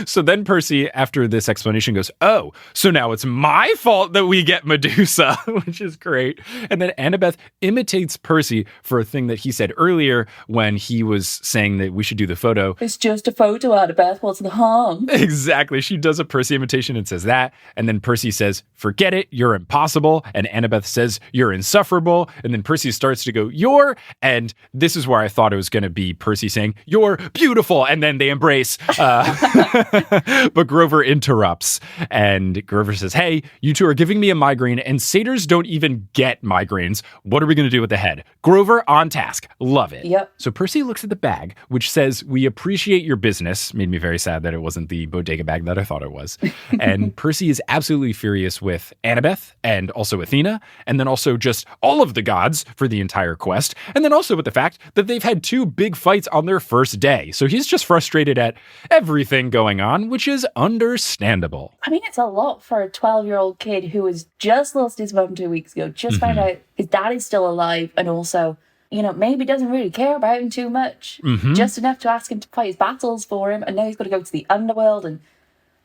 [SPEAKER 1] So then Percy, after this explanation, goes, oh, so now it's my fault that we get Medusa, which is great. And then Annabeth imitates Percy for a thing that he said earlier when he was saying that we should do the photo.
[SPEAKER 2] It's just a photo, Annabeth. What's the harm?
[SPEAKER 1] Exactly. She does a Percy imitation and says that. And then Percy says, forget it. You're impossible. And Annabeth says, you're insufferable. And then Percy starts to go, you're. And this is where I thought it was going to be Percy saying, you're beautiful. And then they embrace. But Grover interrupts. And Grover says, hey, you two are giving me a migraine. And satyrs don't even get migraines. What are we going to do with the head? Grover on task. Love it.
[SPEAKER 2] Yep.
[SPEAKER 1] So Percy looks at the bag, which says, we appreciate your business. Made me very sad that it wasn't the bodega bag that I thought it was. And Percy is absolutely furious with Annabeth and also Athena, and then also just all of the gods for the entire quest, and then also with the fact that they've had 2 big fights on their first day. So he's just frustrated at everything going on, which is understandable.
[SPEAKER 2] I mean, it's a lot for a 12-year-old kid who has just lost his mum 2 weeks ago, just found out his dad is still alive, and also, you know, maybe doesn't really care about him too much, just enough to ask him to fight his battles for him, and now he's got to go to the underworld, and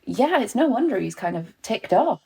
[SPEAKER 2] yeah, it's no wonder he's kind of ticked off.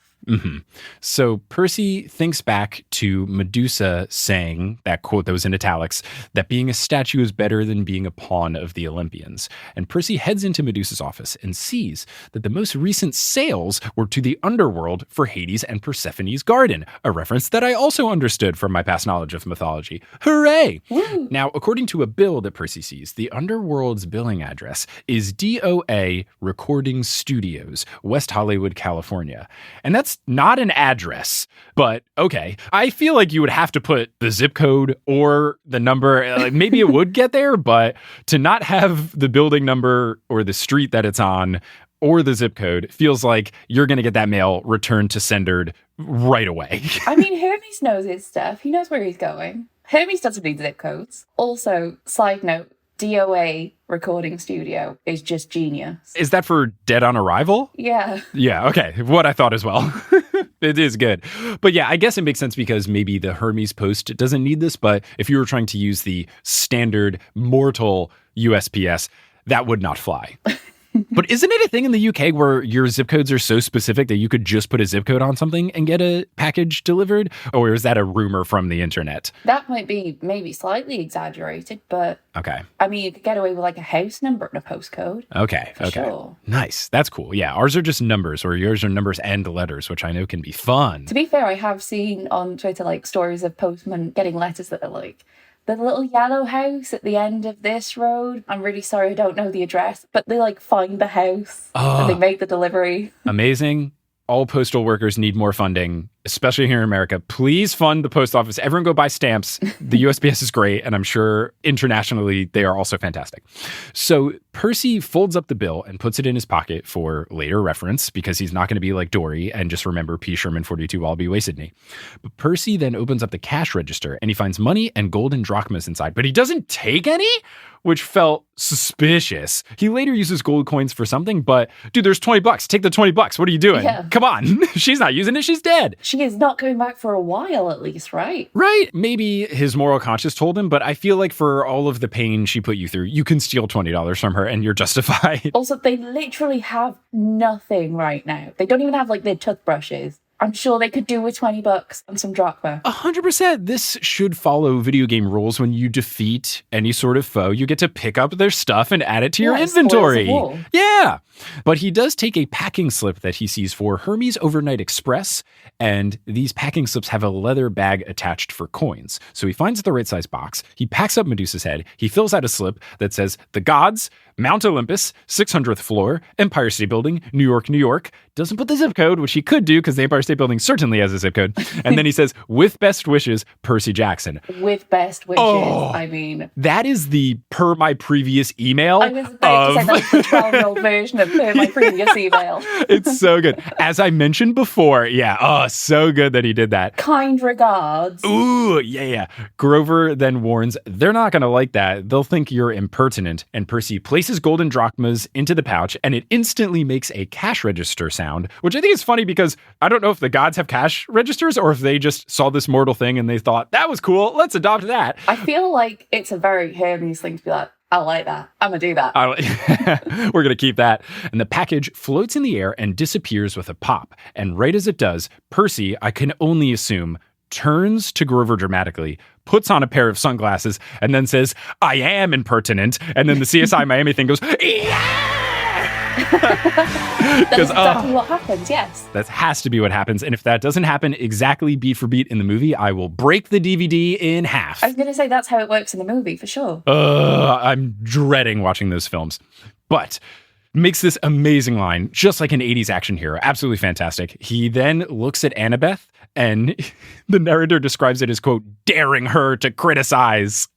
[SPEAKER 1] So Percy thinks back to Medusa saying, that quote that was in italics, that being a statue is better than being a pawn of the Olympians. And Percy heads into Medusa's office and sees that the most recent sales were to the underworld for Hades and Persephone's garden, a reference that I also understood from my past knowledge of mythology. Hooray! Woo. Now, according to a bill that Percy sees, the underworld's billing address is DOA Recording Studios, West Hollywood, California. And that's not an address, but okay. I feel like you would have to put the zip code or the number. Like maybe it would get there, but to not have the building number or the street that it's on or the zip code feels like you're going to get that mail returned to sendered right away.
[SPEAKER 2] I mean, Hermes knows his stuff. He knows where he's going. Hermes doesn't need zip codes. Also, side note, DOA Recording Studio is just genius.
[SPEAKER 1] Is that for Dead on Arrival?
[SPEAKER 2] Yeah.
[SPEAKER 1] Yeah, okay. What I thought as well. It is good. But yeah, I guess it makes sense because maybe the Hermes Post doesn't need this, but if you were trying to use the standard mortal USPS, that would not fly. But isn't it a thing in the UK where your zip codes are so specific that you could just put a zip code on something and get a package delivered? Or is that a rumor from the internet?
[SPEAKER 2] That might be maybe slightly exaggerated, but
[SPEAKER 1] okay.
[SPEAKER 2] I mean, you could get away with like a house number and a postcode.
[SPEAKER 1] Okay.
[SPEAKER 2] For sure.
[SPEAKER 1] Nice. That's cool. Yeah. Ours are just numbers, or yours are numbers and letters, which I know can be fun.
[SPEAKER 2] To be fair, I have seen on Twitter like stories of postmen getting letters that are like, the little yellow house at the end of this road. I'm really sorry, I don't know the address, but they like find the house and they make the delivery.
[SPEAKER 1] Amazing. All postal workers need more funding, especially here in America. Please fund the post office. Everyone go buy stamps. The USPS is great, and I'm sure internationally they are also fantastic. So Percy folds up the bill and puts it in his pocket for later reference because he's not going to be like Dory and just remember P. Sherman 42 Wallaby Way, Sydney. But Percy then opens up the cash register and he finds money and golden drachmas inside, but he doesn't take any, which felt suspicious. He later uses gold coins for something, but dude, there's $20. Take the $20. What are you doing?
[SPEAKER 2] Yeah.
[SPEAKER 1] Come on. She's not using it. She's dead.
[SPEAKER 2] She is not coming back for a while, at least, right?
[SPEAKER 1] Right. Maybe his moral conscience told him, but I feel like for all of the pain she put you through, you can steal $20 from her and you're justified.
[SPEAKER 2] Also, they literally have nothing right now. They don't even have like their toothbrushes. I'm sure they could do with $20 and some drachma.
[SPEAKER 1] 100%. This should follow video game rules. When you defeat any sort of foe, you get to pick up their stuff and add it to your inventory. Yeah. But he does take a packing slip that he sees for Hermes Overnight Express, and these packing slips have a leather bag attached for coins. So he finds the right size box. He packs up Medusa's head. He fills out a slip that says, the gods, Mount Olympus, 600th floor, Empire State Building, New York, New York. Doesn't put the zip code, which he could do because the Empire State Building certainly has a zip code. And then he says, with best wishes, Percy Jackson.
[SPEAKER 2] With best wishes, I mean.
[SPEAKER 1] That is the per my previous email.
[SPEAKER 2] I was about to say that's the 12-year-old version of per my previous email.
[SPEAKER 1] It's so good. As I mentioned before, yeah. Oh, so good that he did that.
[SPEAKER 2] Kind regards.
[SPEAKER 1] Ooh, yeah. Grover then warns, they're not going to like that. They'll think you're impertinent. And Percy places golden drachmas into the pouch, and it instantly makes a cash register sound, which I think is funny because I don't know if the gods have cash registers or if they just saw this mortal thing and they thought, that was cool, let's adopt that.
[SPEAKER 2] I feel like it's a very Hermes thing to be like, I like that. I'm going to do that.
[SPEAKER 1] We're going to keep that. And the package floats in the air and disappears with a pop. And right as it does, Percy, I can only assume, turns to Grover dramatically, puts on a pair of sunglasses, and then says, "I am impertinent." And then the CSI Miami thing goes, "Yeah!"
[SPEAKER 2] That's exactly what happens, yes.
[SPEAKER 1] That has to be what happens. And if that doesn't happen exactly beat for beat in the movie, I will break the DVD in half.
[SPEAKER 2] I was going to say that's how it works in the movie, for sure.
[SPEAKER 1] I'm dreading watching those films. But makes this amazing line, just like an 80s action hero. Absolutely fantastic. He then looks at Annabeth, and the narrator describes it as, quote, daring her to criticize,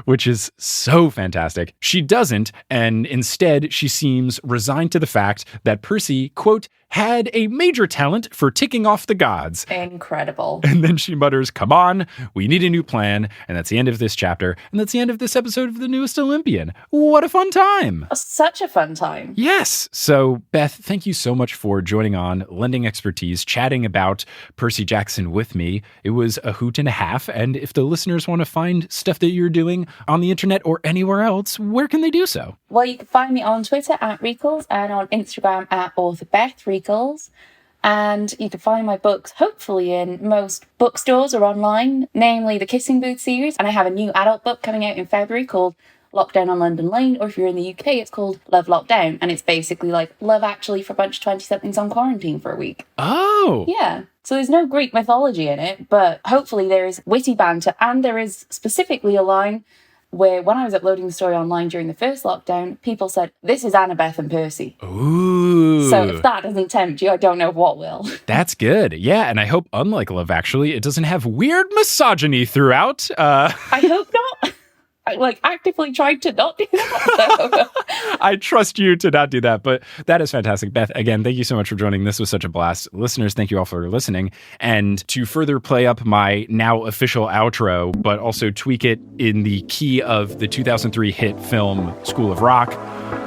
[SPEAKER 1] which is so fantastic. She doesn't, and instead she seems resigned to the fact that Percy, quote, had a major talent for ticking off the gods.
[SPEAKER 2] Incredible.
[SPEAKER 1] And then she mutters, "Come on, we need a new plan." And that's the end of this chapter. And that's the end of this episode of The Newest Olympian. What a fun time.
[SPEAKER 2] Such a fun time.
[SPEAKER 1] Yes. So, Beth, thank you so much for joining on, lending expertise, chatting about Percy Jackson with me. It was a hoot and a half. And if the listeners want to find stuff that you're doing on the internet or anywhere else, where can they do so?
[SPEAKER 2] Well, you can find me on Twitter at Reekles and on Instagram at author Beth Reekles. And you can find my books hopefully in most bookstores or online, namely the Kissing Booth series. And I have a new adult book coming out in February called Lockdown on London Lane, or if you're in the UK, it's called Love Lockdown. And it's basically like Love Actually for a bunch of 20-somethings on quarantine for a week.
[SPEAKER 1] Oh!
[SPEAKER 2] Yeah. So there's no Greek mythology in it, but hopefully there is witty banter, and there is specifically a line where when I was uploading the story online during the first lockdown, people said, "This is Annabeth and Percy."
[SPEAKER 1] Ooh.
[SPEAKER 2] So if that doesn't tempt you, I don't know what will.
[SPEAKER 1] That's good. Yeah, and I hope, unlike Love Actually, it doesn't have weird misogyny throughout.
[SPEAKER 2] I hope not. I actively tried to not do that.
[SPEAKER 1] I trust you to not do that, but that is fantastic. Beth, again, thank you so much for joining. This was such a blast. Listeners, thank you all for listening. And to further play up my now official outro, but also tweak it in the key of the 2003 hit film School of Rock,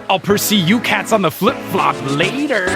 [SPEAKER 1] I'll pursue you cats on the flip-flop later.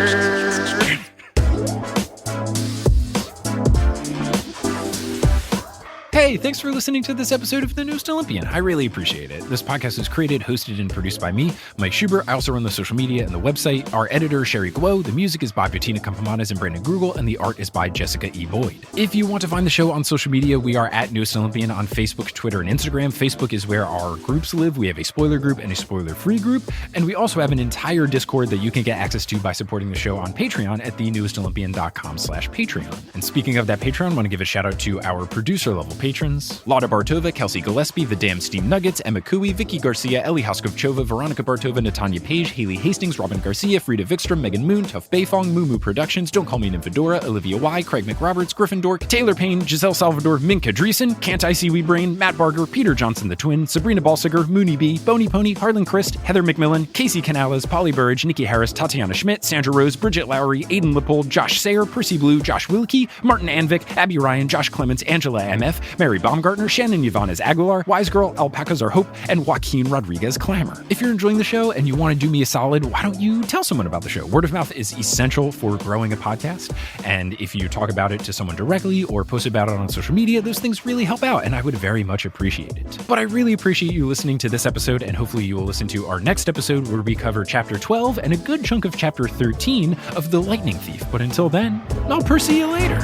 [SPEAKER 1] Hey, thanks for listening to this episode of The Newest Olympian. I really appreciate it. This podcast is created, hosted, and produced by me, Mike Schubert. I also run the social media and the website. Our editor, Sherry Guo. The music is by Bettina Campamanes and Brandon Grugel, and the art is by Jessica E. Boyd. If you want to find the show on social media, we are at Newest Olympian on Facebook, Twitter, and Instagram. Facebook is where our groups live. We have a spoiler group and a spoiler-free group, and we also have an entire Discord that you can get access to by supporting the show on Patreon at thenewestolympian.com/Patreon. And speaking of that Patreon, I want to give a shout out to our producer-level patrons: Lauda Bartova, Kelsey Gillespie, The Damn Steam Nuggets, Emma Cooey, Vicky Garcia, Ellie Hoskovchova, Veronica Bartova, Natanya Page, Haley Hastings, Robin Garcia, Frida Vikstrom, Megan Moon, Tough Beifong, Moo Productions, Don't Call Me Nymphadora, Olivia Y, Craig McRoberts, Griffin Dork, Taylor Payne, Giselle Salvador, Minka Dreesen, Can't I See We Brain, Matt Barger, Peter Johnson the Twin, Sabrina Balsiger, Mooney B, Boney Pony, Harlan Christ, Heather McMillan, Casey Canales, Polly Burridge, Nikki Harris, Tatiana Schmidt, Sandra Rose, Bridget Lowry, Aidan Lippold, Josh Sayer, Percy Blue, Josh Wilkie, Martin Anvik, Abby Ryan, Josh Clements, Angela MF, Mary Baumgartner, Shannon Yvonne Aguilar, Wise Girl, Alpacas Are Hope, and Joaquin Rodriguez Clamor. If you're enjoying the show and you want to do me a solid, why don't you tell someone about the show? Word of mouth is essential for growing a podcast. And if you talk about it to someone directly or post about it on social media, those things really help out, and I would very much appreciate it. But I really appreciate you listening to this episode, and hopefully you will listen to our next episode where we cover Chapter 12 and a good chunk of Chapter 13 of The Lightning Thief. But until then, I'll Percy you later.